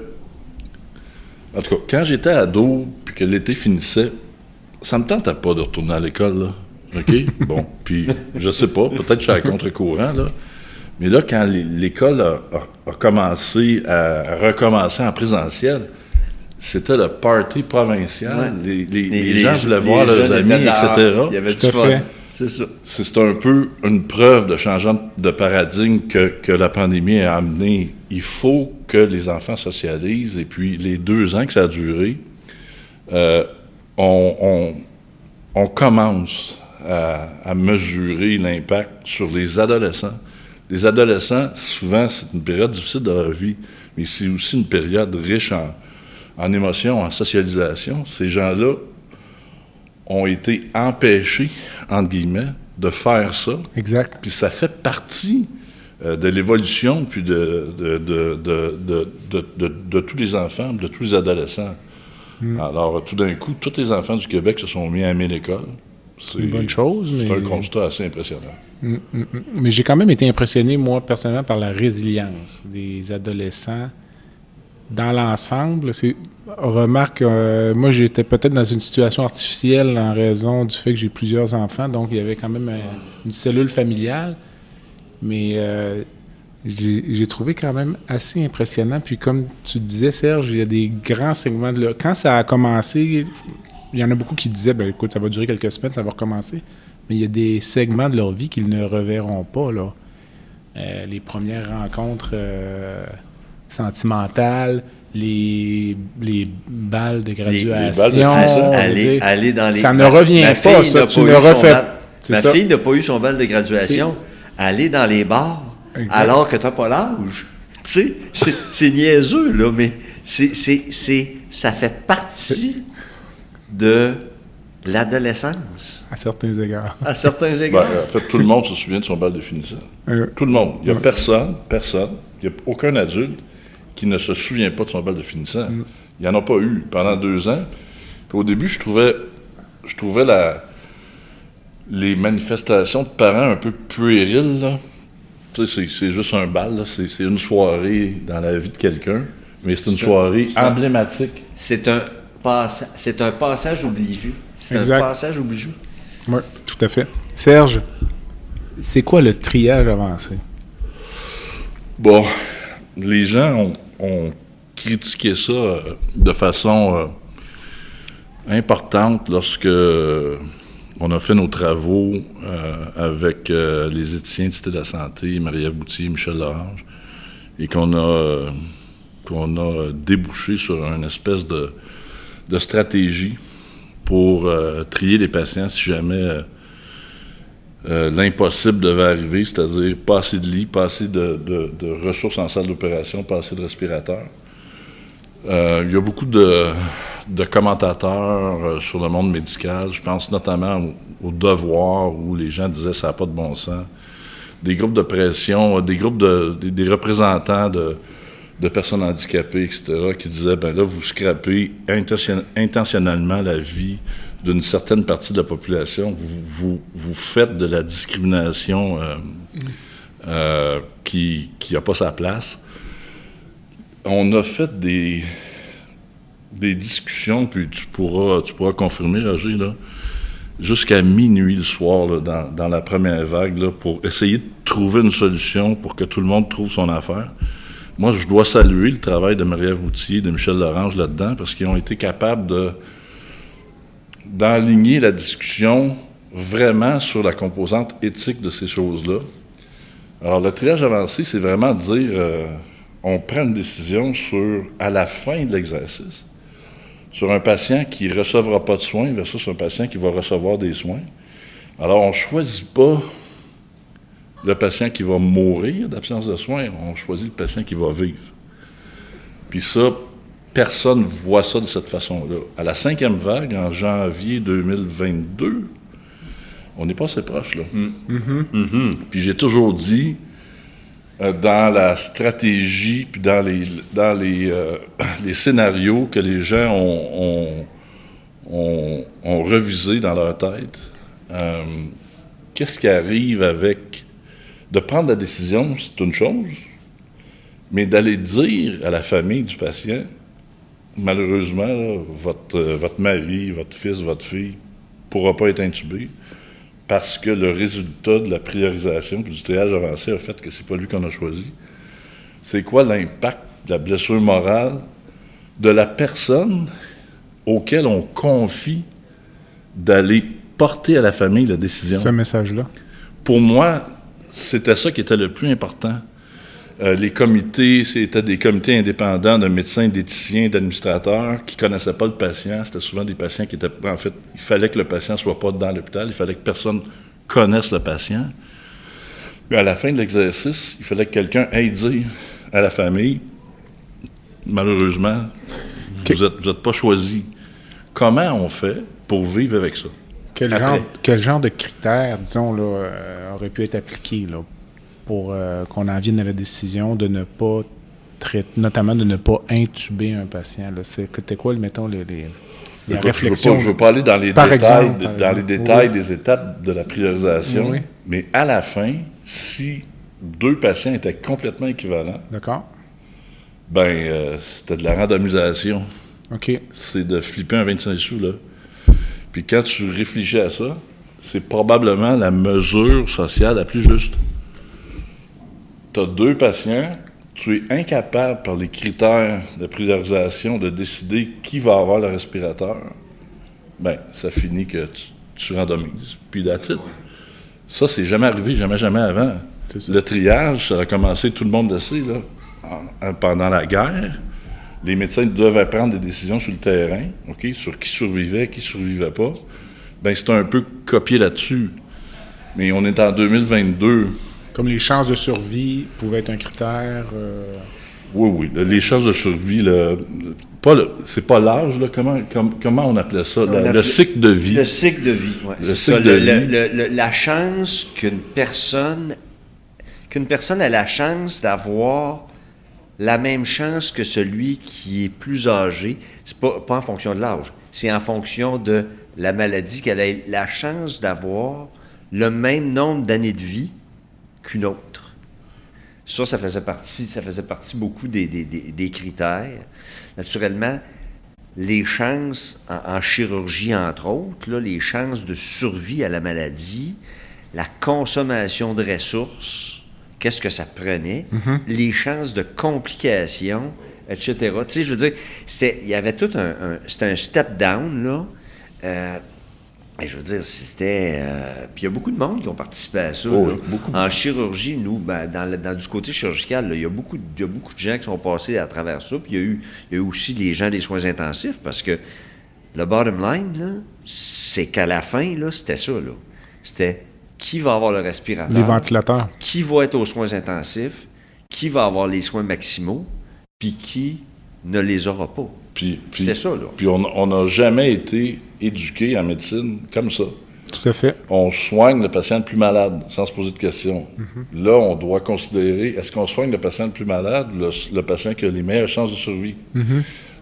en tout cas, quand j'étais ado, puis que l'été finissait, ça me tentait pas de retourner à l'école, là. OK? Bon, puis je sais pas, peut-être que je suis à contre-courant, là. Mais là, quand l'école a commencé à recommencer en présentiel, c'était le party provincial. Ouais. Les gens voulaient voir leurs amis, etc. Il y avait Tout du à fun. fait. C'est ça. C'est un peu une preuve de changement de paradigme que la pandémie a amené. Il faut que les enfants socialisent. Et puis, les 2 ans que ça a duré, on commence à mesurer l'impact sur les adolescents. Les adolescents, souvent, c'est une période difficile de leur vie, mais c'est aussi une période riche en émotions, en socialisation. Ces gens-là ont été empêchés, entre guillemets, de faire ça. Exact. Puis ça fait partie de l'évolution, puis de tous les enfants, de tous les adolescents. Alors, tout d'un coup, tous les enfants du Québec se sont mis à aimer l'école. C'est une bonne chose, C'est mais... un constat assez impressionnant. Mais j'ai quand même été impressionné, moi, personnellement, par la résilience des adolescents dans l'ensemble. Remarque, moi, j'étais peut-être dans une situation artificielle en raison du fait que j'ai plusieurs enfants, donc il y avait quand même une cellule familiale. Mais j'ai trouvé quand même assez impressionnant. Puis comme tu disais, Serge, il y a des grands segments de... Quand ça a commencé, il y en a beaucoup qui disaient, ben écoute, ça va durer quelques semaines, ça va recommencer. Mais il y a des segments de leur vie qu'ils ne reverront pas, là. Les premières rencontres sentimentales, les balles de graduation. Aller dans les... Ça ne revient pas, ça. Tu ne refais... Ma fille n'a pas eu son bal de graduation. Aller dans les bars, exact, alors que tu n'as pas l'âge. Tu sais, c'est niaiseux, là, mais ça fait partie de l'adolescence. À certains égards. À certains égards. En fait, tout le monde se souvient de son bal de finissant. Tout le monde. Il n'y a personne, il n'y a aucun adulte qui ne se souvient pas de son bal de finissant. Il n'y en a pas eu pendant 2 ans. Puis au début, je trouvais les manifestations de parents un peu puériles, là. Tu sais, c'est juste un bal, là. C'est une soirée dans la vie de quelqu'un, mais c'est une soirée emblématique. C'est un passage obligé. C'est exact. Un passage obligé. Oui, tout à fait. Serge, c'est quoi le triage avancé? Bon, les gens ont critiqué ça de façon importante lorsque on a fait nos travaux avec les éthiciens de Cité de la Santé, Marie-Ève Boutier, Michel Lorange, et qu'on a débouché sur une espèce de stratégie pour trier les patients si jamais l'impossible devait arriver, c'est-à-dire pas assez de lits, pas assez de ressources en salle d'opération, pas assez de respirateurs. Il y a beaucoup de commentateurs sur le monde médical. Je pense notamment au Devoir, où les gens disaient « ça n'a pas de bon sens ». Des groupes de pression, des représentants de personnes handicapées, etc., qui disaient « ben là, vous scrapez intentionnellement la vie d'une certaine partie de la population. Vous faites de la discrimination qui n'a pas sa place ». On a fait des discussions, puis tu pourras confirmer, Roger, là, jusqu'à minuit le soir, là, dans la première vague, là, pour essayer de trouver une solution pour que tout le monde trouve son affaire. Moi, je dois saluer le travail de Marie-Ève Boutier, de Michel Lorange là-dedans, parce qu'ils ont été capables d'enligner la discussion vraiment sur la composante éthique de ces choses-là. Alors, le triage avancé, c'est vraiment de dire... on prend une décision à la fin de l'exercice, sur un patient qui ne recevra pas de soins versus un patient qui va recevoir des soins. Alors, on ne choisit pas le patient qui va mourir d'absence de soins, on choisit le patient qui va vivre. Puis ça, personne ne voit ça de cette façon-là. À la 5e vague, en janvier 2022, on n'est pas assez proche, là. Puis j'ai toujours dit... dans la stratégie, puis dans les scénarios que les gens ont revisés dans leur tête, qu'est-ce qui arrive avec... De prendre la décision, c'est une chose, Mais d'aller dire à la famille du patient, malheureusement, là, votre mari, votre fils, votre fille ne pourra pas être intubé parce que le résultat de la priorisation du triage avancé a fait que c'est pas lui qu'on a choisi. C'est quoi l'impact de la blessure morale de la personne auquel on confie d'aller porter à la famille la décision? Ce message-là. Pour moi, c'était ça qui était le plus important. Les comités, c'était des comités indépendants de médecins, d'éthiciens, d'administrateurs qui ne connaissaient pas le patient. C'était souvent des patients qui étaient... En fait, il fallait que le patient ne soit pas dans l'hôpital. Il fallait que personne connaisse le patient. Mais à la fin de l'exercice, il fallait que quelqu'un aille dire à la famille, malheureusement, vous n'êtes pas choisi. Comment on fait pour vivre avec ça? Quel genre de critères, disons, là, aurait pu être appliqué là, pour qu'on en vienne à la décision de ne pas notamment de ne pas intuber un patient? Là. C'était quoi, mettons, les réflexions? Je ne veux pas aller dans les détails, oui. Des étapes de la priorisation, oui. Mais à la fin, si 2 patients étaient complètement équivalents, d'accord, c'était de la randomisation. OK. C'est de flipper un 25 sous, là. Puis quand tu réfléchis à ça, c'est probablement la mesure sociale la plus juste. Tu as 2 patients, tu es incapable, par les critères de priorisation, de décider qui va avoir le respirateur, ça finit que tu randomises. Puis that's it. Ça, c'est jamais arrivé, jamais avant. Le triage, ça a commencé, tout le monde le sait, là, pendant la guerre. Les médecins devaient prendre des décisions sur le terrain, OK, sur qui survivait, qui ne survivait pas. C'est un peu copié là-dessus. Mais on est en 2022. Comme les chances de survie pouvaient être un critère. Oui. Les chances de survie, c'est pas l'âge, là. Comment on appelait ça? Le cycle de vie. Le cycle de vie, oui. C'est ça. La chance qu'une personne ait la chance d'avoir la même chance que celui qui est plus âgé, c'est pas en fonction de l'âge, c'est en fonction de la maladie, qu'elle ait la chance d'avoir le même nombre d'années de vie qu'une autre. Ça faisait partie beaucoup des critères. Naturellement, les chances, en chirurgie entre autres, là, les chances de survie à la maladie, la consommation de ressources, qu'est-ce que ça prenait, les chances de complications, etc. Tu sais, je veux dire, il y avait tout c'était un step down, là. Et je veux dire, c'était... puis il y a beaucoup de monde qui ont participé à ça. Oh, là. beaucoup. En chirurgie, nous, du côté chirurgical, il y a beaucoup de gens qui sont passés à travers ça. Puis il y a eu aussi les gens des soins intensifs, parce que le bottom line, là, c'est qu'à la fin, là, c'était ça, là. C'était... Qui va avoir le respirateur? Les ventilateurs. Qui va être aux soins intensifs? Qui va avoir les soins maximaux? Puis qui ne les aura pas? C'est ça, là. Puis on n'a jamais été éduqué en médecine comme ça. Tout à fait. On soigne le patient le plus malade, sans se poser de questions. Là, on doit considérer, est-ce qu'on soigne le patient le plus malade, le patient qui a les meilleures chances de survie?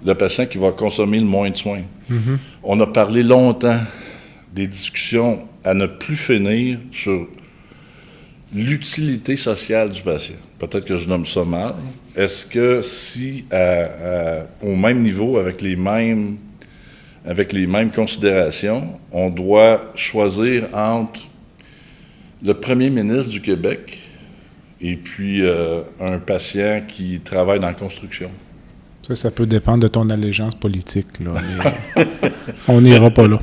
Le patient qui va consommer le moins de soins? On a parlé longtemps des discussions à ne plus finir sur l'utilité sociale du patient. Peut-être que je nomme ça mal. Est-ce que si, au même niveau, avec les mêmes considérations, on doit choisir entre le premier ministre du Québec et puis un patient qui travaille dans la construction? Ça peut dépendre de ton allégeance politique, là. Mais on n'ira pas là.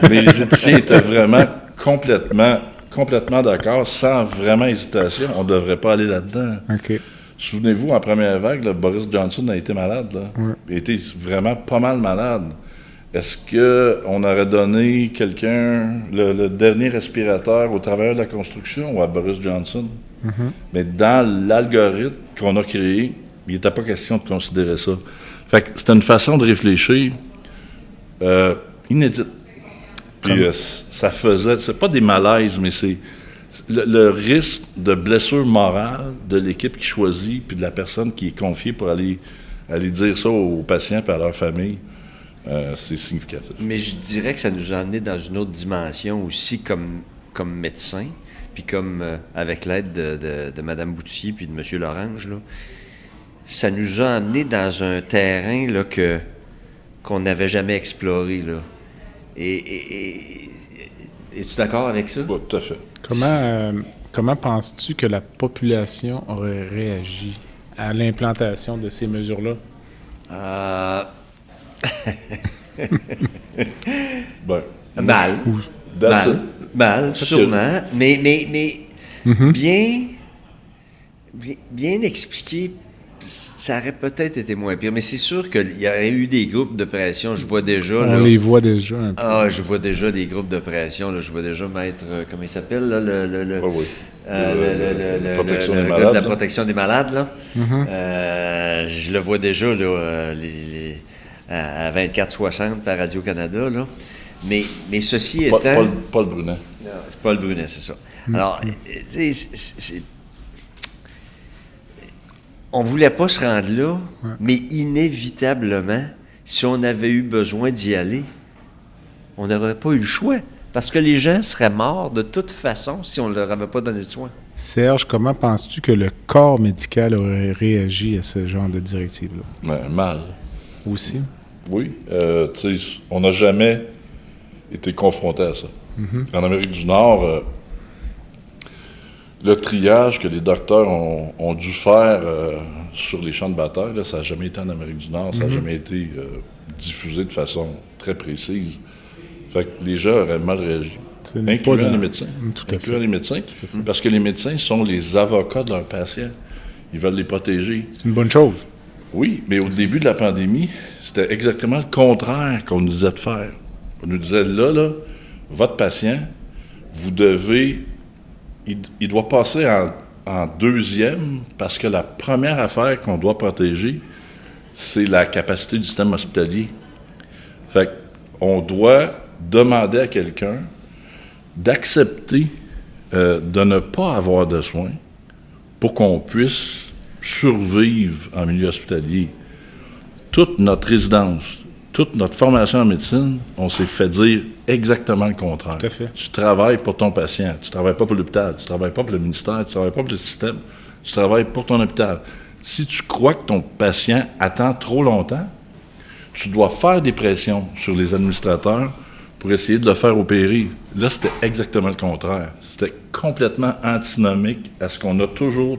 Mais les éthiciens étaient vraiment complètement d'accord, sans vraiment hésitation. On ne devrait pas aller là-dedans. OK. Souvenez-vous, en première vague, là, Boris Johnson a été malade. Là. Ouais. Il a été vraiment pas mal malade. Est-ce qu'on aurait donné le dernier respirateur au travailleur de la construction ou à Boris Johnson? Mais dans l'algorithme qu'on a créé, il n'était pas question de considérer ça. Fait que c'était une façon de réfléchir inédite. Puis ça faisait... C'est pas des malaises, mais c'est... Le risque de blessure morale de l'équipe qui choisit, puis de la personne qui est confiée pour aller dire ça aux patients et à leur famille, c'est significatif. Mais je dirais que ça nous a amené dans une autre dimension aussi comme médecin. puis comme avec l'aide de Mme Boutier puis de M. Lorange, là, ça nous a emmenés dans un terrain là, qu'on n'avais jamais exploré. Là. Es-tu d'accord avec ça? Oui, tout à fait. Comment penses-tu que la population aurait réagi à l'implantation de ces mesures-là? Mal, sûrement. Mais bien expliqué, ça aurait peut-être été moins pire. Mais c'est sûr qu'il y aurait eu des groupes de pression. Je vois déjà... On les voit déjà un peu. Je vois déjà des groupes de pression. Là. Je vois déjà Maître... comment il s'appelle? Là, le gars de la protection des malades. Là. Je le vois déjà là, à 24-60 par Radio-Canada. Là. Mais ceci étant... Paul Brunet. Non, c'est Paul Brunet, c'est ça. Alors, on ne voulait pas se rendre là, mais inévitablement, si on avait eu besoin d'y aller, on n'aurait pas eu le choix. Parce que les gens seraient morts de toute façon si on ne leur avait pas donné de soin. Serge, comment penses-tu que le corps médical aurait réagi à ce genre de directive-là? Mal. Aussi? Oui. On n'a jamais été confronté à ça. En Amérique du Nord, le triage que les docteurs ont dû faire sur les champs de bataille, là, ça n'a jamais été en Amérique du Nord, ça n'a jamais été diffusé de façon très précise. Fait que les gens auraient mal réagi. Incluant les médecins. Tout à fait. Parce que les médecins sont les avocats de leurs patients. Ils veulent les protéger. C'est une bonne chose. Oui, mais au début de la pandémie, c'était exactement le contraire qu'on nous disait de faire. On nous disait, là, votre patient, vous devez... Il doit passer en deuxième parce que la première affaire qu'on doit protéger, c'est la capacité du système hospitalier. Fait qu'on doit demander à quelqu'un d'accepter de ne pas avoir de soins pour qu'on puisse survivre en milieu hospitalier. Toute notre résidence, toute notre formation en médecine, on s'est fait dire exactement le contraire. Tout à fait. Tu travailles pour ton patient, tu ne travailles pas pour l'hôpital, tu ne travailles pas pour le ministère, tu ne travailles pas pour le système, tu travailles pour ton hôpital. Si tu crois que ton patient attend trop longtemps, tu dois faire des pressions sur les administrateurs pour essayer de le faire opérer. Là, c'était exactement le contraire. C'était complètement antinomique à ce qu'on a toujours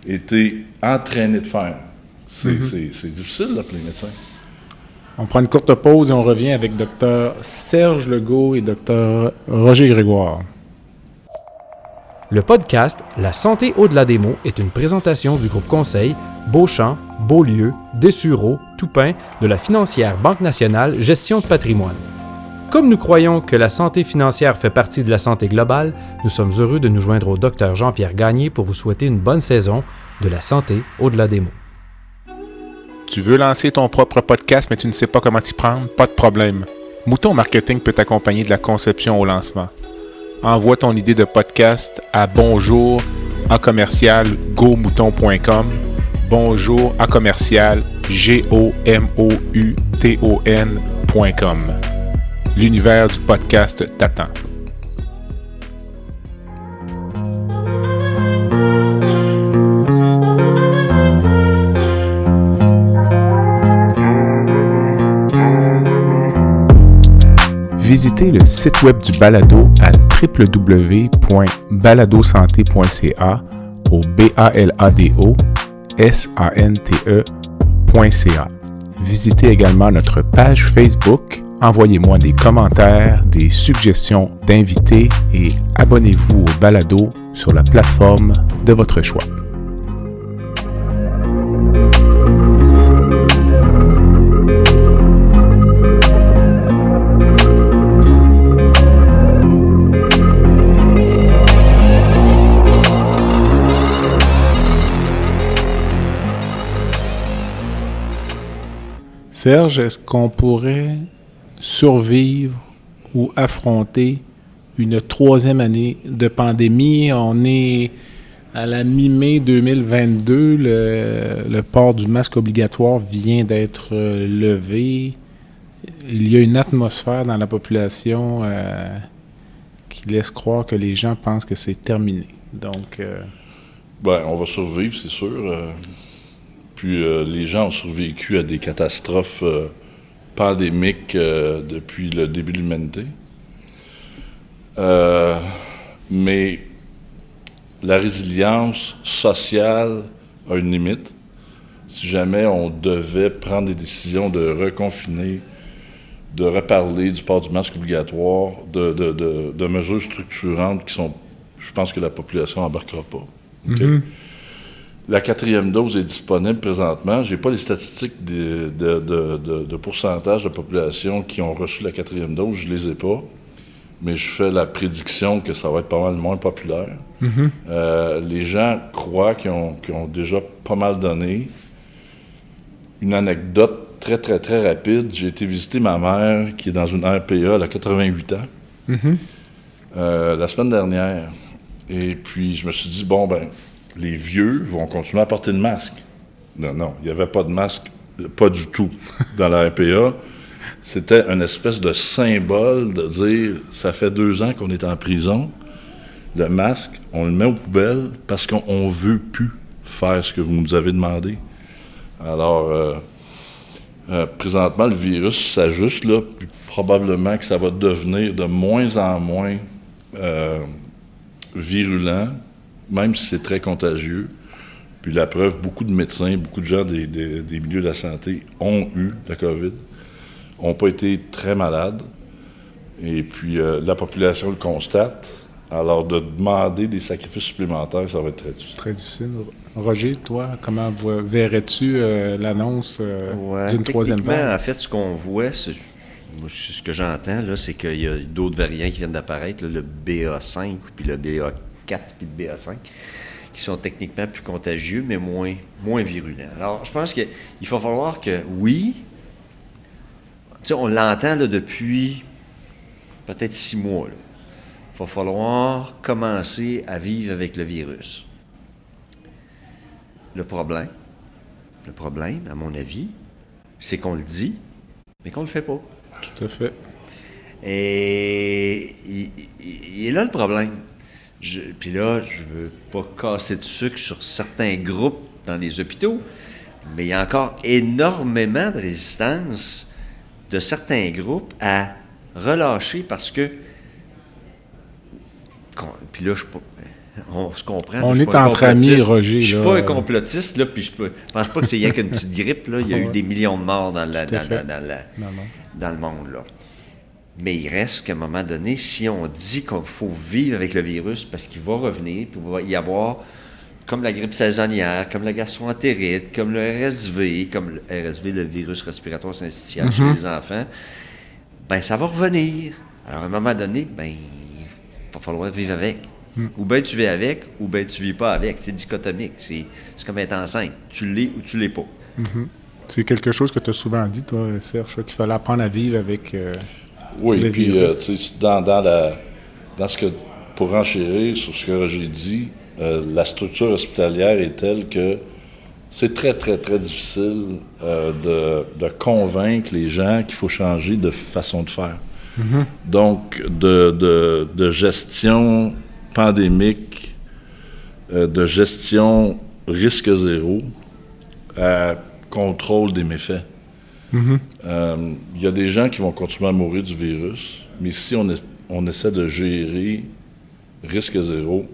été entraîné de faire. C'est difficile d'appeler médecin. On prend une courte pause et on revient avec Dr Serge Legault et Dr Roger Grégoire. Le podcast La santé au-delà des mots est une présentation du groupe conseil Beauchamp, Beaulieu, Dessureau, Toupin de la financière Banque nationale Gestion de patrimoine. Comme nous croyons que la santé financière fait partie de la santé globale, nous sommes heureux de nous joindre au Dr Jean-Pierre Gagné pour vous souhaiter une bonne saison de La santé au-delà des mots. Tu veux lancer ton propre podcast, mais tu ne sais pas comment t'y prendre? Pas de problème. Mouton Marketing peut t'accompagner de la conception au lancement. Envoie ton idée de podcast à bonjour@gomouton.com, bonjour@gomouton.com. L'univers du podcast t'attend. Visitez le site web du balado à www.baladosanté.ca au BALADO-SANTE.ca. Visitez également notre page Facebook, envoyez-moi des commentaires, des suggestions d'invités et abonnez-vous au balado sur la plateforme de votre choix. Serge, est-ce qu'on pourrait survivre ou affronter une troisième année de pandémie? On est à la mi-mai 2022. Le port du masque obligatoire vient d'être levé. Il y a une atmosphère dans la population qui laisse croire que les gens pensent que c'est terminé. Donc... On va survivre, c'est sûr. Puis les gens ont survécu à des catastrophes pandémiques depuis le début de l'humanité. Mais la résilience sociale a une limite. Si jamais on devait prendre des décisions de reconfiner, de reparler du port du masque obligatoire, de mesures structurantes qui sont, je pense que la population n'embarquera pas. Okay? Mm-hmm. La 4e dose est disponible présentement. Je n'ai pas les statistiques de pourcentage de population qui ont reçu la 4e dose, je ne les ai pas. Mais je fais la prédiction que ça va être pas mal moins populaire. Mm-hmm. Les gens croient qu'ils ont déjà pas mal donné. Une anecdote très, très, très rapide. J'ai été visiter ma mère qui est dans une RPA, elle a 88 ans, la semaine dernière. Et puis, je me suis dit, les vieux vont continuer à porter le masque. Non, il n'y avait pas de masque, pas du tout, dans la RPA. C'était une espèce de symbole de dire, ça fait 2 ans qu'on est en prison, le masque, on le met aux poubelles parce qu'on ne veut plus faire ce que vous nous avez demandé. Alors, présentement, le virus s'ajuste, là, puis probablement que ça va devenir de moins en moins virulent, même si c'est très contagieux. Puis la preuve, beaucoup de médecins, beaucoup de gens des milieux de la santé ont eu la COVID, n'ont pas été très malades. Et puis la population le constate. Alors de demander des sacrifices supplémentaires, ça va être très difficile. Très difficile. Roger, toi, comment verrais-tu l'annonce d'une 3e vague? En fait, ce qu'on voit, ce que j'entends, là, c'est qu'il y a d'autres variants qui viennent d'apparaître, là, le BA5, puis le BA4, puis le BA5, qui sont techniquement plus contagieux, mais moins virulents. Alors, je pense qu'il va falloir que, oui, tu sais, on l'entend là, depuis peut-être 6 mois, là. Il va falloir commencer à vivre avec le virus. Le problème, à mon avis, c'est qu'on le dit, mais qu'on ne le fait pas. Tout à fait. Et il est là le problème. Puis là, je ne veux pas casser de sucre sur certains groupes dans les hôpitaux, mais il y a encore énormément de résistance de certains groupes à relâcher parce que... Puis là, on se comprend. On est entre amis, Roger. Je ne suis pas un complotiste, là, puis je ne pense pas que c'est rien qu'une petite grippe. Là. Il y a eu des millions de morts dans le monde. Là. Mais il reste qu'à un moment donné, si on dit qu'il faut vivre avec le virus parce qu'il va revenir, puis il va y avoir, comme la grippe saisonnière, comme la gastroentérite, comme le RSV, le virus respiratoire syncytial chez les enfants, ça va revenir. Alors, à un moment donné, il va falloir vivre avec. Ou bien tu vis avec, ou bien tu vis pas avec. C'est dichotomique. C'est comme être enceinte. Tu l'es ou tu l'es pas. C'est quelque chose que tu as souvent dit, toi, Serge, qu'il fallait apprendre à vivre avec oui, le puis virus. dans ce que, pour enchérir sur ce que j'ai dit, la structure hospitalière est telle que c'est très, très, très difficile de convaincre les gens qu'il faut changer de façon de faire. Donc, de gestion pandémique, de gestion risque zéro, à contrôle des méfaits. Il y a des gens qui vont continuer à mourir du virus, mais si on essaie de gérer risque zéro,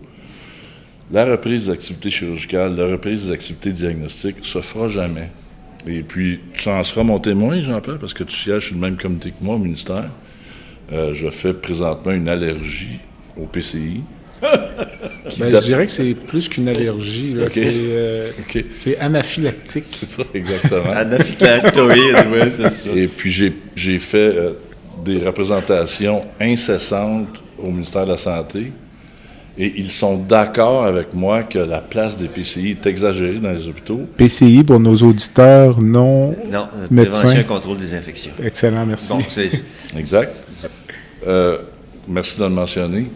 la reprise des activités chirurgicales, la reprise des activités diagnostiques se fera jamais. Et puis, tu en seras mon témoin, Jean-Pierre, parce que tu sièges sur le même comité que moi au ministère. Je fais présentement une allergie au PCI. Je dirais que c'est plus qu'une allergie. Là. Okay. C'est anaphylactique. C'est ça, exactement. Anaphylactoïde, oui, c'est ça. Et puis, j'ai fait des représentations incessantes au ministère de la Santé. Et ils sont d'accord avec moi que la place des PCI est exagérée dans les hôpitaux. PCI, pour nos auditeurs non médecins. Prévention et contrôle des infections. Excellent, merci. Bon, exact. Merci de le mentionner.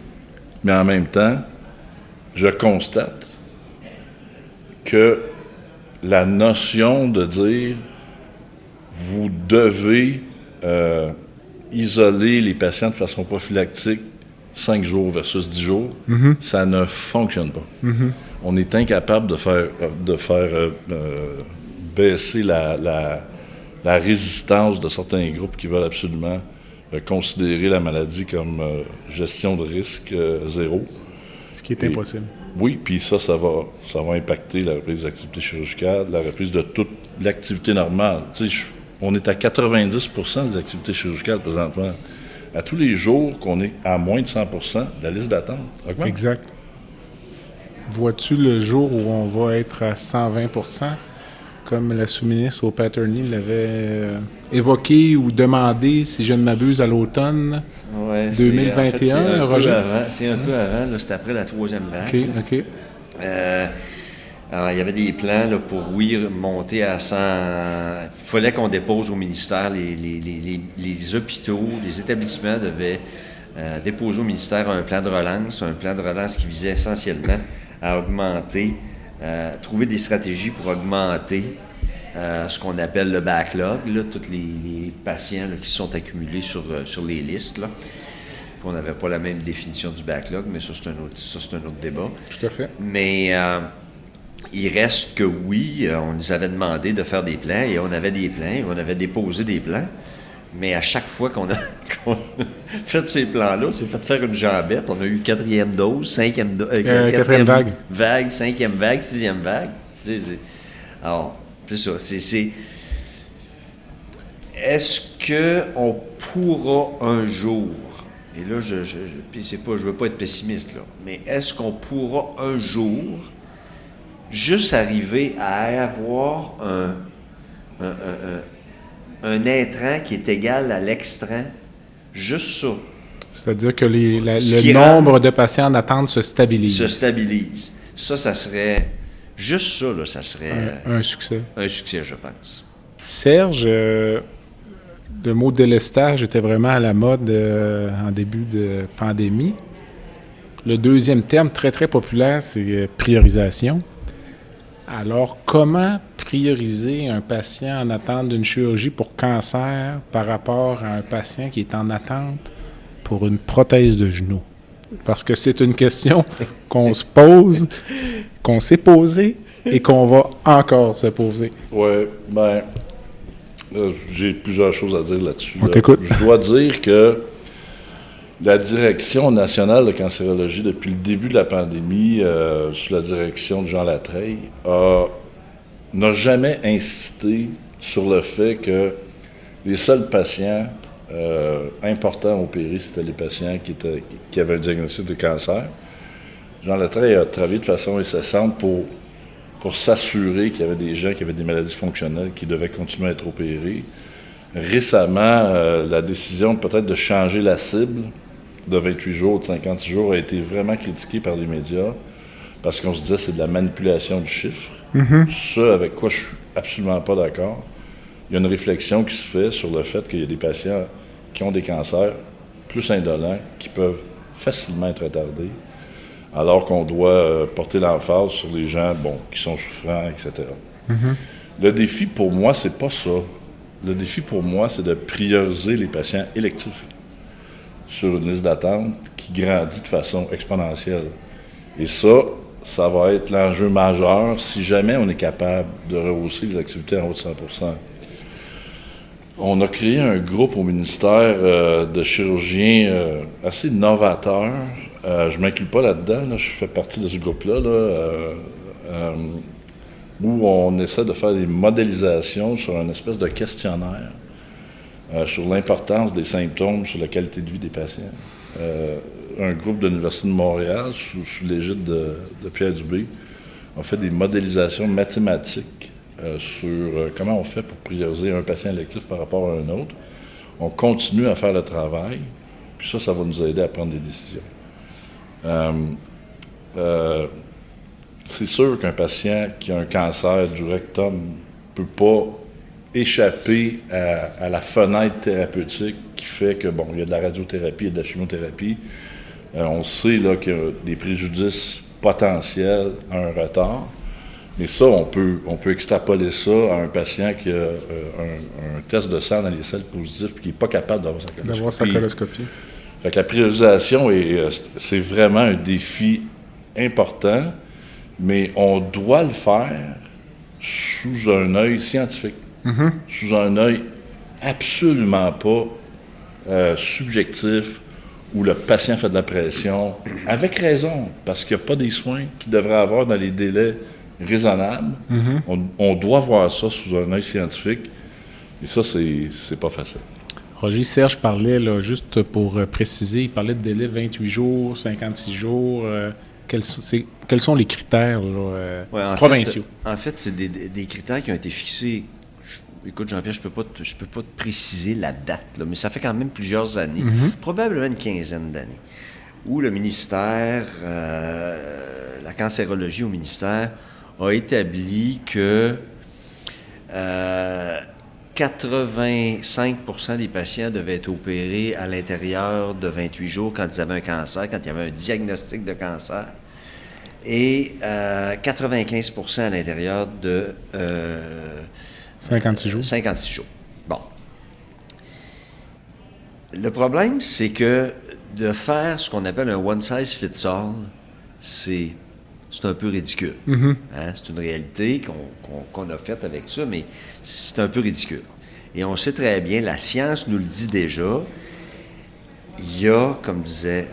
Mais en même temps, je constate que la notion de dire vous devez isoler les patients de façon prophylactique 5 jours versus 10 jours, ça ne fonctionne pas. On est incapable de faire baisser la résistance de certains groupes qui veulent absolument considérer la maladie comme gestion de risque zéro. Ce qui est impossible. Oui, puis ça va impacter la reprise des activités chirurgicales, la reprise de toute l'activité normale. Tu sais, on est à 90% des activités chirurgicales présentement. À tous les jours qu'on est à moins de 100%, la liste d'attente augmente. Exact. Vois-tu le jour où on va être à 120%, comme la sous-ministre au Paterny l'avait évoqué ou demandé, si je ne m'abuse, à l'automne 2021, Roger? C'est un peu avant, c'est après la 3e vague. OK. Alors, il y avait des plans là, pour, monter à 100... Il fallait qu'on dépose au ministère, les hôpitaux, les établissements devaient déposer au ministère un plan de relance qui visait essentiellement à augmenter, trouver des stratégies pour augmenter ce qu'on appelle le backlog, là, tous les patients là, qui se sont accumulés sur les listes. Là. On n'avait pas la même définition du backlog, mais ça, c'est un autre débat. Tout à fait. Mais il reste que on nous avait demandé de faire des plans, et on avait des plans, et on avait déposé des plans. Mais à chaque fois qu'on a fait ces plans-là, c'est fait faire une jambette. On a eu 4e dose, 5e dose, 4e vague, 5e vague, 6e vague. Alors, c'est ça. Est-ce qu'on pourra un jour, et là, je veux pas être pessimiste, là, mais est-ce qu'on pourra un jour juste arriver à avoir un intrant qui est égal à l'extrant, juste ça. C'est-à-dire que le nombre de patients en attente se stabilise. Ça serait... Juste ça, là, ça serait... Un succès. Un succès, je pense. Serge, le mot délestage était vraiment à la mode en début de pandémie. Le deuxième terme très, très populaire, c'est priorisation. Alors, comment prioriser un patient en attente d'une chirurgie pour cancer par rapport à un patient qui est en attente pour une prothèse de genou? Parce que c'est une question qu'on se pose, qu'on s'est posée et qu'on va encore se poser. Oui, bien, j'ai plusieurs choses à dire là-dessus. On t'écoute. Je dois dire que la Direction nationale de cancérologie, depuis le début de la pandémie, sous la direction de Jean Latreille, n'a jamais insisté sur le fait que les seuls patients importants opérés, c'était les patients qui avaient un diagnostic de cancer. Jean Latreille a travaillé de façon incessante pour s'assurer qu'il y avait des gens qui avaient des maladies fonctionnelles qui devaient continuer à être opérés. Récemment, la décision peut-être de changer la cible de 28 jours, de 56 jours, a été vraiment critiquée par les médias parce qu'on se disait que c'est de la manipulation du chiffre. Ce avec quoi je suis absolument pas d'accord. Il y a une réflexion qui se fait sur le fait qu'il y a des patients qui ont des cancers plus indolents qui peuvent facilement être retardés, alors qu'on doit porter l'emphase sur les gens qui sont souffrants, etc. Le défi pour moi, c'est pas ça. Le défi pour moi, c'est de prioriser les patients électifs sur une liste d'attente qui grandit de façon exponentielle. Et ça va être l'enjeu majeur si jamais on est capable de rehausser les activités en haut de 100%. On a créé un groupe au ministère de chirurgiens assez novateurs. Je ne m'inclus pas là-dedans, là, je fais partie de ce groupe-là, où on essaie de faire des modélisations sur une espèce de questionnaire sur l'importance des symptômes, sur la qualité de vie des patients. Un groupe de l'Université de Montréal, sous l'égide de Pierre Dubé, a fait des modélisations mathématiques sur comment on fait pour prioriser un patient électif par rapport à un autre. On continue à faire le travail, puis ça va nous aider à prendre des décisions. C'est sûr qu'un patient qui a un cancer du rectum ne peut pas échapper à la fenêtre thérapeutique qui fait que, il y a de la radiothérapie et de la chimiothérapie. On sait là, qu'il y a des préjudices potentiels à un retard, mais ça, on peut extrapoler ça à un patient qui a un test de sang dans les selles positifs et qui n'est pas capable d'avoir sa coloscopie. Fait que la priorisation, c'est vraiment un défi important, mais on doit le faire sous un œil scientifique, sous un œil absolument pas subjectif, où le patient fait de la pression, avec raison, parce qu'il n'y a pas des soins qu'il devrait avoir dans les délais raisonnables. On doit voir ça sous un œil scientifique, et ça, c'est pas facile. Roger, Serge parlait, là, juste pour préciser, il parlait de délai 28 jours, 56 jours. Quels sont les critères là, provinciaux? En fait, c'est des critères qui ont été fixés. Écoute, Jean-Pierre, je peux pas te préciser la date, là, mais ça fait quand même plusieurs années, probablement une quinzaine d'années, où le ministère, la cancérologie au ministère, a établi que 85% des patients devaient être opérés à l'intérieur de 28 jours quand ils avaient un cancer, quand il y avait un diagnostic de cancer, et 95% à l'intérieur de 56 jours. 56 jours. Bon. Le problème, c'est que de faire ce qu'on appelle un one size fits all, c'est un peu ridicule. Hein? C'est une réalité qu'on a faite avec ça, mais c'est un peu ridicule. Et on sait très bien, la science nous le dit déjà, il y a, comme disait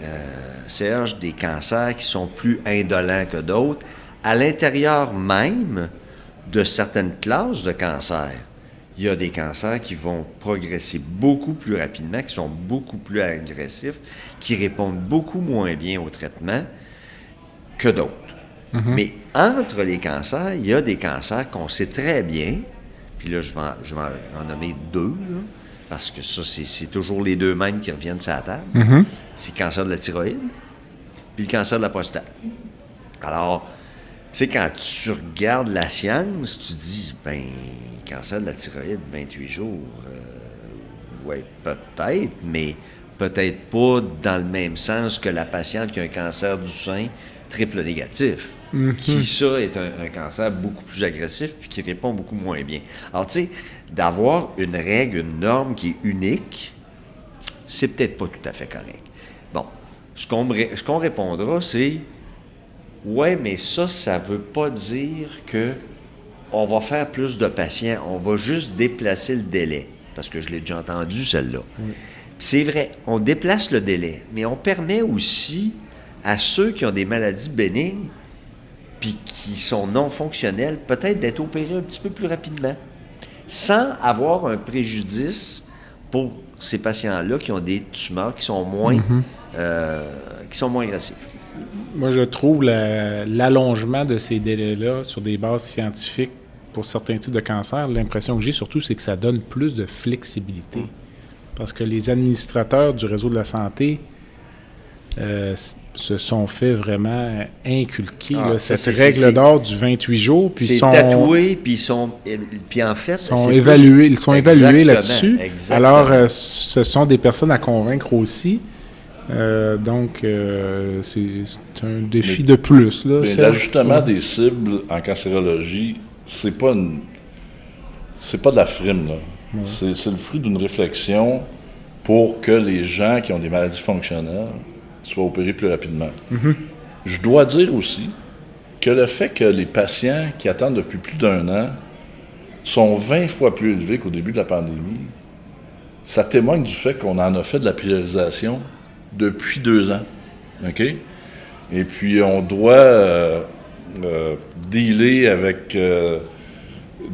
Serge, des cancers qui sont plus indolents que d'autres. À l'intérieur même de certaines classes de cancers, il y a des cancers qui vont progresser beaucoup plus rapidement, qui sont beaucoup plus agressifs, qui répondent beaucoup moins bien au traitement que d'autres. Mais entre les cancers, il y a des cancers qu'on sait très bien, puis là, je vais en nommer deux, là, parce que ça, c'est toujours les deux mêmes qui reviennent sur la table. C'est le cancer de la thyroïde, puis le cancer de la prostate. Alors, tu sais, quand tu regardes la science, tu dis, ben, cancer de la thyroïde, 28 jours, oui, peut-être, mais peut-être pas dans le même sens que la patiente qui a un cancer du sein triple négatif, qui, ça, est un cancer beaucoup plus agressif puis qui répond beaucoup moins bien. Alors, tu sais, d'avoir une règle, une norme qui est unique, c'est peut-être pas tout à fait correct. Bon, ce qu'on répondra, c'est ouais, mais ça veut pas dire que on va faire plus de patients, on va juste déplacer le délai. Parce que je l'ai déjà entendu, celle-là. C'est vrai, on déplace le délai, mais on permet aussi à ceux qui ont des maladies bénignes puis qui sont non fonctionnels, peut-être d'être opérés un petit peu plus rapidement, sans avoir un préjudice pour ces patients-là qui ont des tumeurs qui sont moins agressives. Moi, je trouve l'allongement de ces délais-là sur des bases scientifiques pour certains types de cancers, l'impression que j'ai surtout, c'est que ça donne plus de flexibilité. Parce que les administrateurs du réseau de la santé se sont fait vraiment inculquer cette règle d'or du 28 jours. Puis c'est tatoué, puis en fait... Ils sont évalués là-dessus. Exactement. Alors, ce sont des personnes à convaincre aussi. Donc, c'est un défi de plus. Là, l'ajustement des cibles en cancérologie, c'est pas de la frime, là. Ouais. C'est le fruit d'une réflexion pour que les gens qui ont des maladies fonctionnelles soient opérés plus rapidement. Je dois dire aussi que le fait que les patients qui attendent depuis plus d'1 an sont 20 fois plus élevés qu'au début de la pandémie, ça témoigne du fait qu'on en a fait de la priorisation depuis 2 ans. OK? Et puis, on doit dealer avec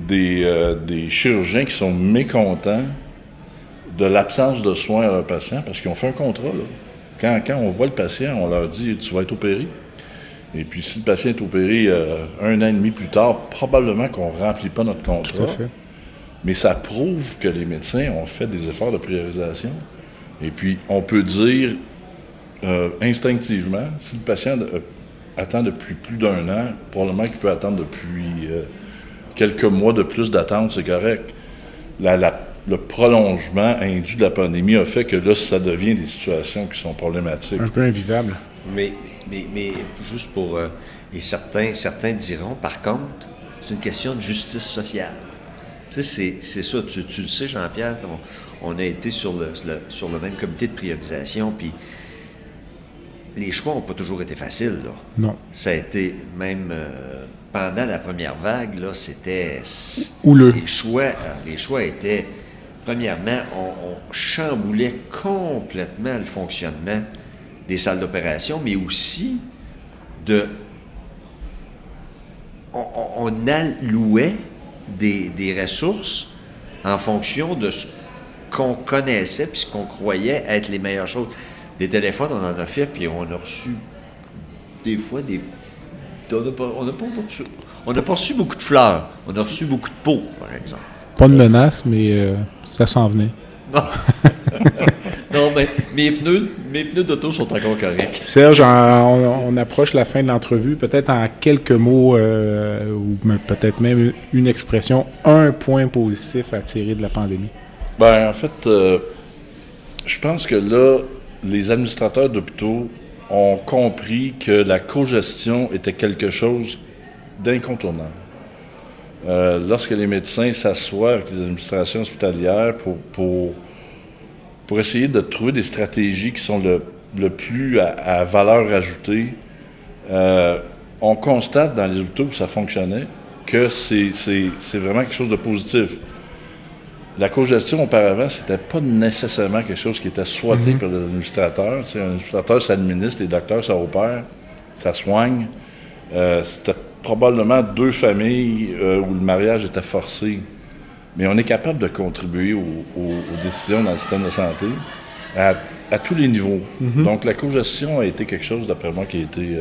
des chirurgiens qui sont mécontents de l'absence de soins à leurs patients parce qu'ils ont fait un contrat. Là. Quand on voit le patient, on leur dit « tu vas être opéré ». Et puis, si le patient est opéré 1 an et demi plus tard, probablement qu'on ne remplit pas notre contrat. Tout à fait. Mais ça prouve que les médecins ont fait des efforts de priorisation. Et puis, on peut dire instinctivement, si le patient attend depuis plus d'1 an, probablement qu'il peut attendre depuis quelques mois de plus d'attente, c'est correct. Le prolongement induit de la pandémie a fait que là, ça devient des situations qui sont problématiques. Un peu invivables. Mais juste pour... et certains diront, par contre, c'est une question de justice sociale. Tu sais, c'est ça. Tu le sais, Jean-Pierre, on a été sur le même comité de priorisation, puis les choix n'ont pas toujours été faciles, là. Non. Ça a été, même pendant la première vague, là, c'était... Houleux. Les choix étaient... Premièrement, on chamboulait complètement le fonctionnement des salles d'opération, mais aussi on allouait des ressources en fonction de ce qu'on connaissait puis ce qu'on croyait être les meilleures choses. Des téléphones, on en a fait, puis on a reçu des fois on n'a pas reçu beaucoup de fleurs. On a reçu beaucoup de pots, par exemple. Pas de menace, mais ça s'en venait. Non, mais mes pneus d'auto sont encore corrects. Serge, on approche la fin de l'entrevue. Peut-être en quelques mots, ou peut-être même une expression, un point positif à tirer de la pandémie. Ben, en fait, je pense que là, les administrateurs d'hôpitaux ont compris que la cogestion était quelque chose d'incontournable. Lorsque les médecins s'assoient avec les administrations hospitalières pour essayer de trouver des stratégies qui sont le plus à valeur ajoutée, on constate dans les hôpitaux où ça fonctionnait que c'est vraiment quelque chose de positif. La cogestion, auparavant, c'était pas nécessairement quelque chose qui était souhaité par les administrateurs. Tu sais, un administrateur s'administre, les docteurs s'opèrent, ça soigne. C'était probablement 2 familles où le mariage était forcé. Mais on est capable de contribuer aux décisions dans le système de santé à tous les niveaux. Donc, la cogestion a été quelque chose, d'après moi, qui a été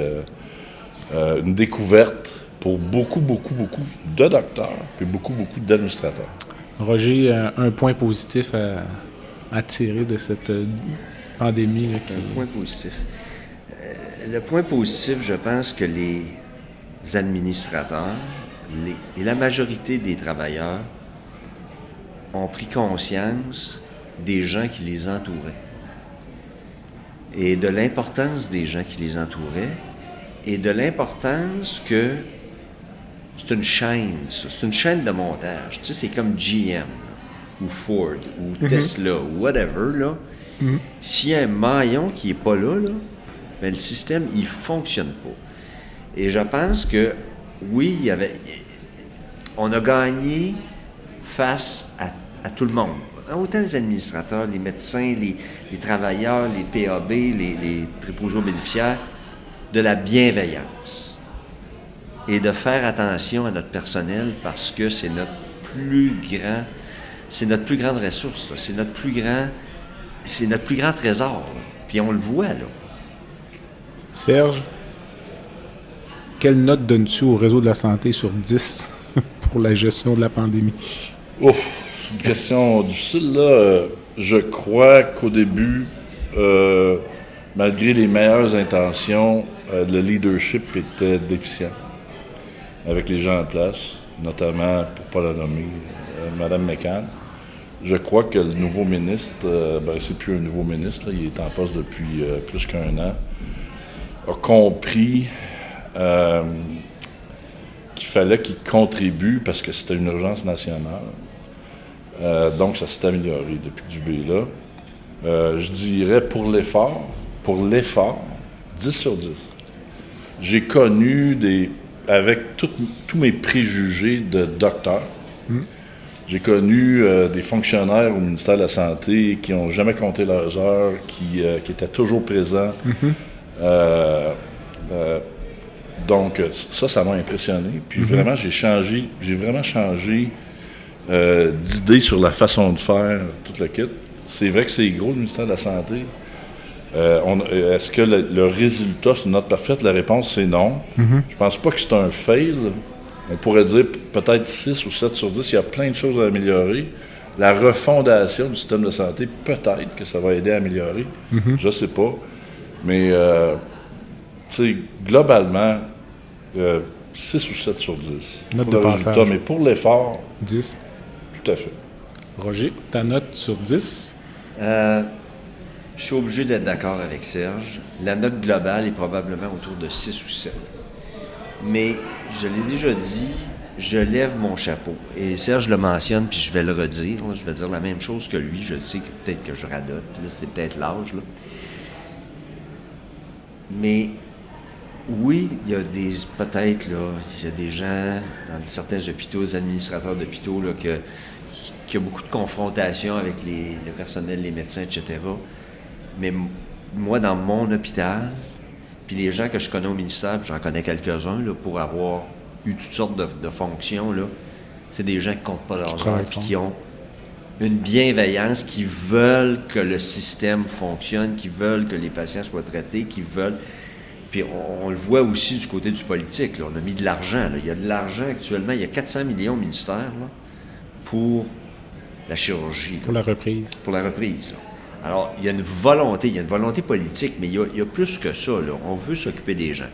une découverte pour beaucoup de docteurs et beaucoup d'administrateurs. Roger, un point positif à tirer de cette pandémie. Là, Un point positif. Le point positif, je pense que les administrateurs et la majorité des travailleurs ont pris conscience des gens qui les entouraient et de l'importance des gens qui les entouraient et de l'importance que c'est une chaîne, ça. C'est une chaîne de montage. Tu sais, c'est comme GM là, ou Ford ou Tesla ou whatever, là. S'il y a un maillon qui n'est pas là, bien, le système, il ne fonctionne pas. Et je pense que, oui, on a gagné face à tout le monde. Autant les administrateurs, les médecins, les travailleurs, les PAB, les préposés aux bénéficiaires, de la bienveillance. Et de faire attention à notre personnel parce que c'est notre plus grande ressource, là. C'est notre plus grand trésor, là. Puis on le voit, là. Serge, quelle note donnes-tu au réseau de la santé sur 10 pour la gestion de la pandémie? Oh, c'est une question difficile, là. Je crois qu'au début, malgré les meilleures intentions, le leadership était déficient avec les gens en place, notamment, pour ne pas la nommer, Mme McCann. Je crois que le nouveau ministre, c'est plus un nouveau ministre, là, il est en poste depuis plus qu'1 an, a compris qu'il fallait qu'il contribue parce que c'était une urgence nationale. Donc, ça s'est amélioré depuis que Dubé est là. Je dirais pour l'effort, 10 sur 10. J'ai connu avec tous mes préjugés de docteur, j'ai connu des fonctionnaires au ministère de la Santé qui n'ont jamais compté leurs heures, qui étaient toujours présents. Donc, ça m'a impressionné. Puis vraiment, j'ai vraiment changé d'idée sur la façon de faire tout le kit. C'est vrai que c'est gros, le ministère de la Santé. Est-ce que le résultat, c'est une note parfaite? La réponse, c'est non. Je pense pas que c'est un fail. On pourrait dire peut-être 6 ou 7 sur 10. Il y a plein de choses à améliorer. La refondation du système de santé, peut-être que ça va aider à améliorer. Je sais pas. Mais, tu sais, globalement, 6 ou 7 sur 10. Note pour de le passage. résultat, mais pour l'effort, 10. tout à fait. Roger, ta note sur 10? Je suis obligé d'être d'accord avec Serge. La note globale est probablement autour de 6 ou 7. Mais, je l'ai déjà dit, je lève mon chapeau. Et Serge le mentionne, puis je vais le redire. Là, je vais dire la même chose que lui. Je sais que peut-être que je radote. Là, c'est peut-être l'âge. Là. Mais oui, il y a peut-être, là, il y a des gens dans certains hôpitaux, des administrateurs d'hôpitaux, là, qu'il y a beaucoup de confrontations avec le personnel, les médecins, etc. Mais moi, dans mon hôpital, puis les gens que je connais au ministère, j'en connais quelques-uns, là, pour avoir eu toutes sortes de fonctions, là, c'est des gens qui ne comptent pas leur heure, puis qui ont une bienveillance, qui veulent que le système fonctionne, qui veulent que les patients soient traités, qui veulent... Puis on le voit aussi du côté du politique, là. On a mis de l'argent. Là. Il y a de l'argent actuellement. Il y a 400 millions au ministère là, pour la chirurgie. Là. Pour la reprise. Pour la reprise. Là. Alors, il y a une volonté politique, mais il y a plus que ça. Là. On veut s'occuper des gens.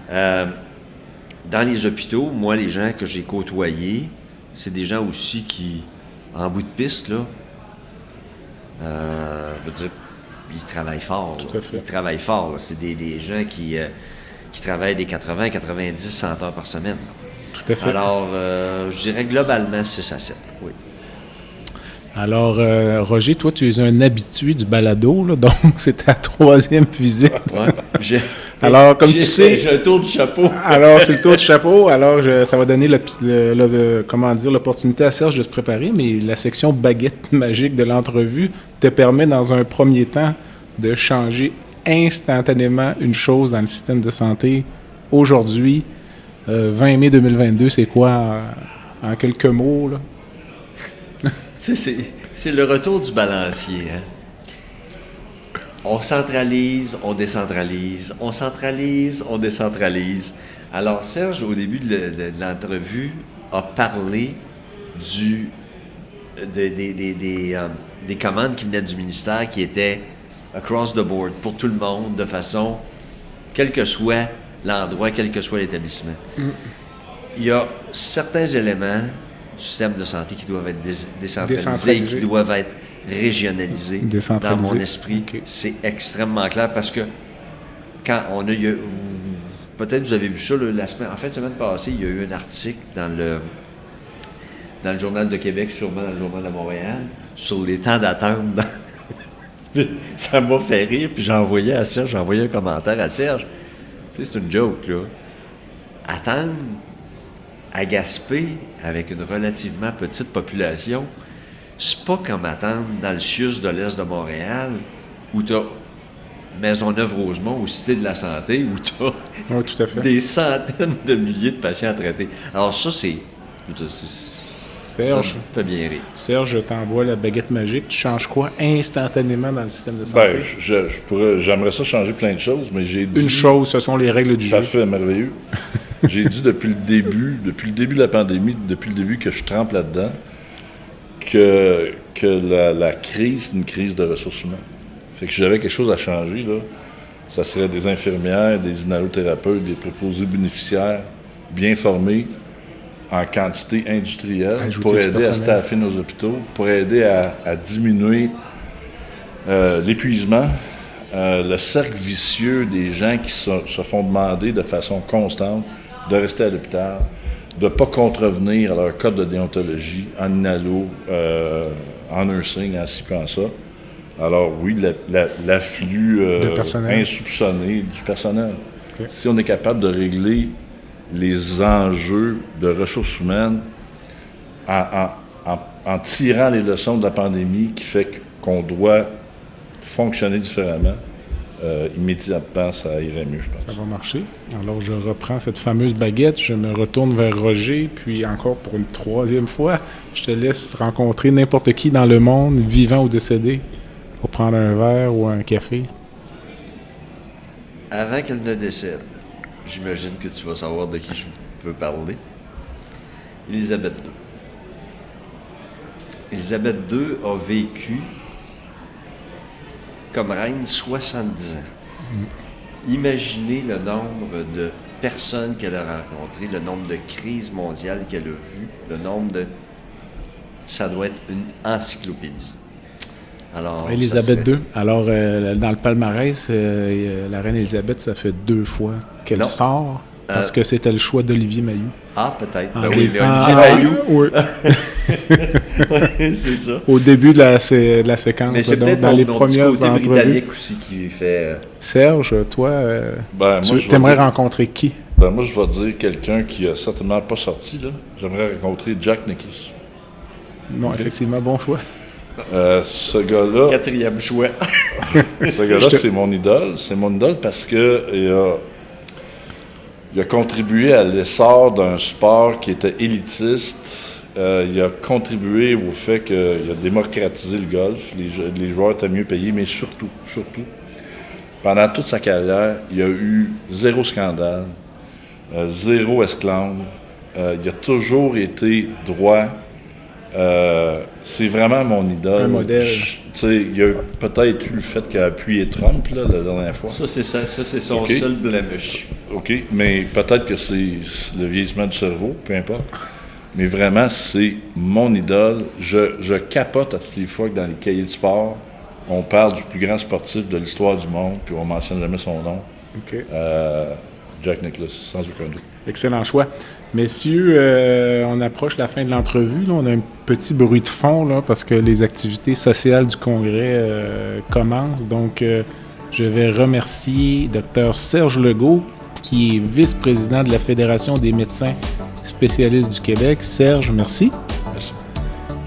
Dans les hôpitaux, moi, les gens que j'ai côtoyés, c'est des gens aussi qui, en bout de piste, là, je veux dire, ils travaillent fort. Tout à fait. Ils travaillent fort. Là. C'est des gens qui travaillent des 80, 90, 100 heures par semaine. Là. Tout à fait. Alors, je dirais globalement 6 à 7, oui. Alors, Roger, toi, tu es un habitué du balado, là, donc c'est ta 3e visite. Ouais, alors, comme tu sais... J'ai un tour du chapeau. Alors, c'est le tour du chapeau. Alors, ça va donner l'opportunité à Serge de se préparer, mais la section baguette magique de l'entrevue te permet, dans un premier temps, de changer instantanément une chose dans le système de santé. Aujourd'hui, 20 mai 2022, c'est quoi, en quelques mots, là? Tu sais, c'est le retour du balancier, hein? On centralise, on décentralise, on centralise, on décentralise. Alors, Serge, au début de l'entrevue, a parlé des commandes qui venaient du ministère qui étaient across the board, pour tout le monde, de façon, quel que soit l'endroit, quel que soit l'établissement. Il y a certains éléments du système de santé qui doivent être décentralisés, qui doivent être régionalisés. Dans mon esprit, okay. C'est extrêmement clair parce que quand on a eu, peut-être vous avez vu ça la semaine passée, il y a eu un article dans le Journal de Québec, sûrement dans le Journal de Montréal, sur les temps d'attente. Ça m'a fait rire, puis j'ai envoyé un commentaire à Serge. Tu sais, c'est une joke, là. Attendre à Gaspé, avec une relativement petite population, c'est pas comme attendre dans le CIUS de l'Est de Montréal, où tu as Maisonneuve-Rosemont, ou Cité de la Santé, où tu as des centaines de milliers de patients traités. Alors ça, Serge, ça me fait bien rire. Serge, je t'envoie la baguette magique. Tu changes quoi instantanément dans le système de santé? J'aimerais ça changer plein de choses, mais j'ai dit... Une chose, ce sont les règles du jeu. Parfait, merveilleux. J'ai dit depuis le début de la pandémie, depuis le début que je trempe là-dedans, que la crise, c'est une crise de ressources humaines. Fait que j'avais quelque chose à changer, là. Ça serait des infirmières, des inhalothérapeutes, des préposés bénéficiaires bien formés, en quantité industrielle, pour aider à staffer nos hôpitaux, pour aider à diminuer l'épuisement, le cercle vicieux des gens qui se font demander de façon constante de rester à l'hôpital, de ne pas contrevenir à leur code de déontologie en inhalo, en nursing, en ci, en ça. Alors oui, l'afflux insoupçonné du personnel. Okay. Si on est capable de régler les enjeux de ressources humaines en tirant les leçons de la pandémie qui fait qu'on doit fonctionner différemment, immédiatement, ça irait mieux, je pense. Ça va marcher. Alors, je reprends cette fameuse baguette, je me retourne vers Roger, puis encore pour une 3e fois, je te laisse rencontrer n'importe qui dans le monde, vivant ou décédé, pour prendre un verre ou un café. Avant qu'elle ne décède, j'imagine que tu vas savoir de qui je veux parler. Élisabeth II. Élisabeth II a vécu comme reine 70 ans. Imaginez le nombre de personnes qu'elle a rencontrées, le nombre de crises mondiales qu'elle a vues, le nombre de... Ça doit être une encyclopédie. Alors, Élisabeth II. Alors, dans le palmarès, la reine Élisabeth, ça fait 2 fois qu'elle sort, parce que c'était le choix d'Olivier Mailloux. Ah, peut-être. En Ben oui, dé- mais en- Olivier Rioux. oui, Ouais, c'est ça. au début de la séquence, Mais c'est donc, peut-être dans mon, les mon petit premières côté entrevues. britannique aussi qui fait... Serge, toi, Ben, tu moi, je aimerais vais dire- rencontrer qui? Ben, moi, je vais dire quelqu'un qui a certainement pas sorti, là. J'aimerais rencontrer Jack Nicklaus. Non, effectivement, bon choix. Ce gars-là, 4e choix. c'est mon idole. C'est mon idole parce que il a contribué à l'essor d'un sport qui était élitiste. Il a contribué au fait qu'il a démocratisé le golf. Les joueurs étaient mieux payés, mais surtout, pendant toute sa carrière, il y a eu 0 scandale, 0 esclandre. Il a toujours été droit. C'est vraiment mon idole. Un modèle. Tu sais, il y a peut-être eu le fait qu'il a appuyé Trump là, la dernière fois. Ça, c'est son Ok. seul blemish. OK, mais peut-être que c'est le vieillissement du cerveau, peu importe. Mais vraiment, c'est mon idole. Je capote à toutes les fois que dans les cahiers de sport, on parle du plus grand sportif de l'histoire du monde, puis on mentionne jamais son nom. OK. Jack Nicklaus, sans aucun doute. Excellent choix. Messieurs, on approche la fin de l'entrevue. Là. On a un petit bruit de fond là, parce que les activités sociales du Congrès commencent. Donc, je vais remercier Dr Serge Legault, qui est vice-président de la Fédération des médecins spécialistes du Québec. Serge, merci. Merci.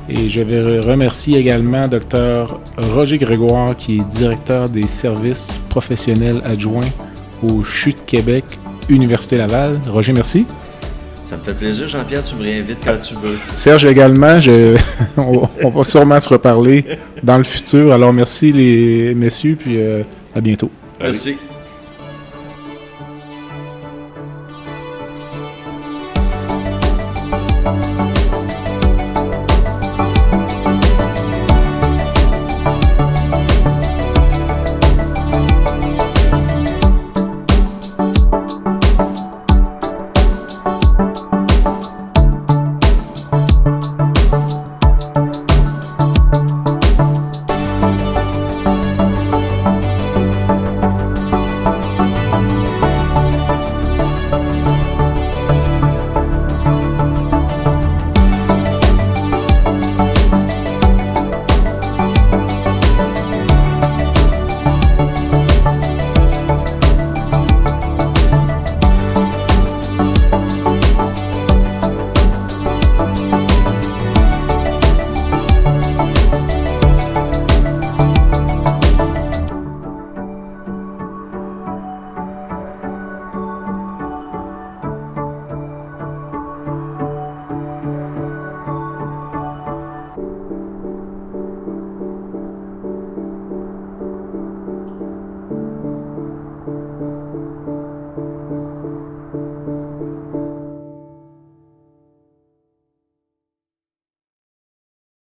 Et je vais remercier également Dr Roger Grégoire, qui est directeur des services professionnels adjoints au CHU de Québec, Université Laval. Roger, merci. Ça me fait plaisir, Jean-Pierre, tu me réinvites quand tu veux. Serge également, on va sûrement se reparler dans le futur. Alors merci les messieurs, puis à bientôt. Merci.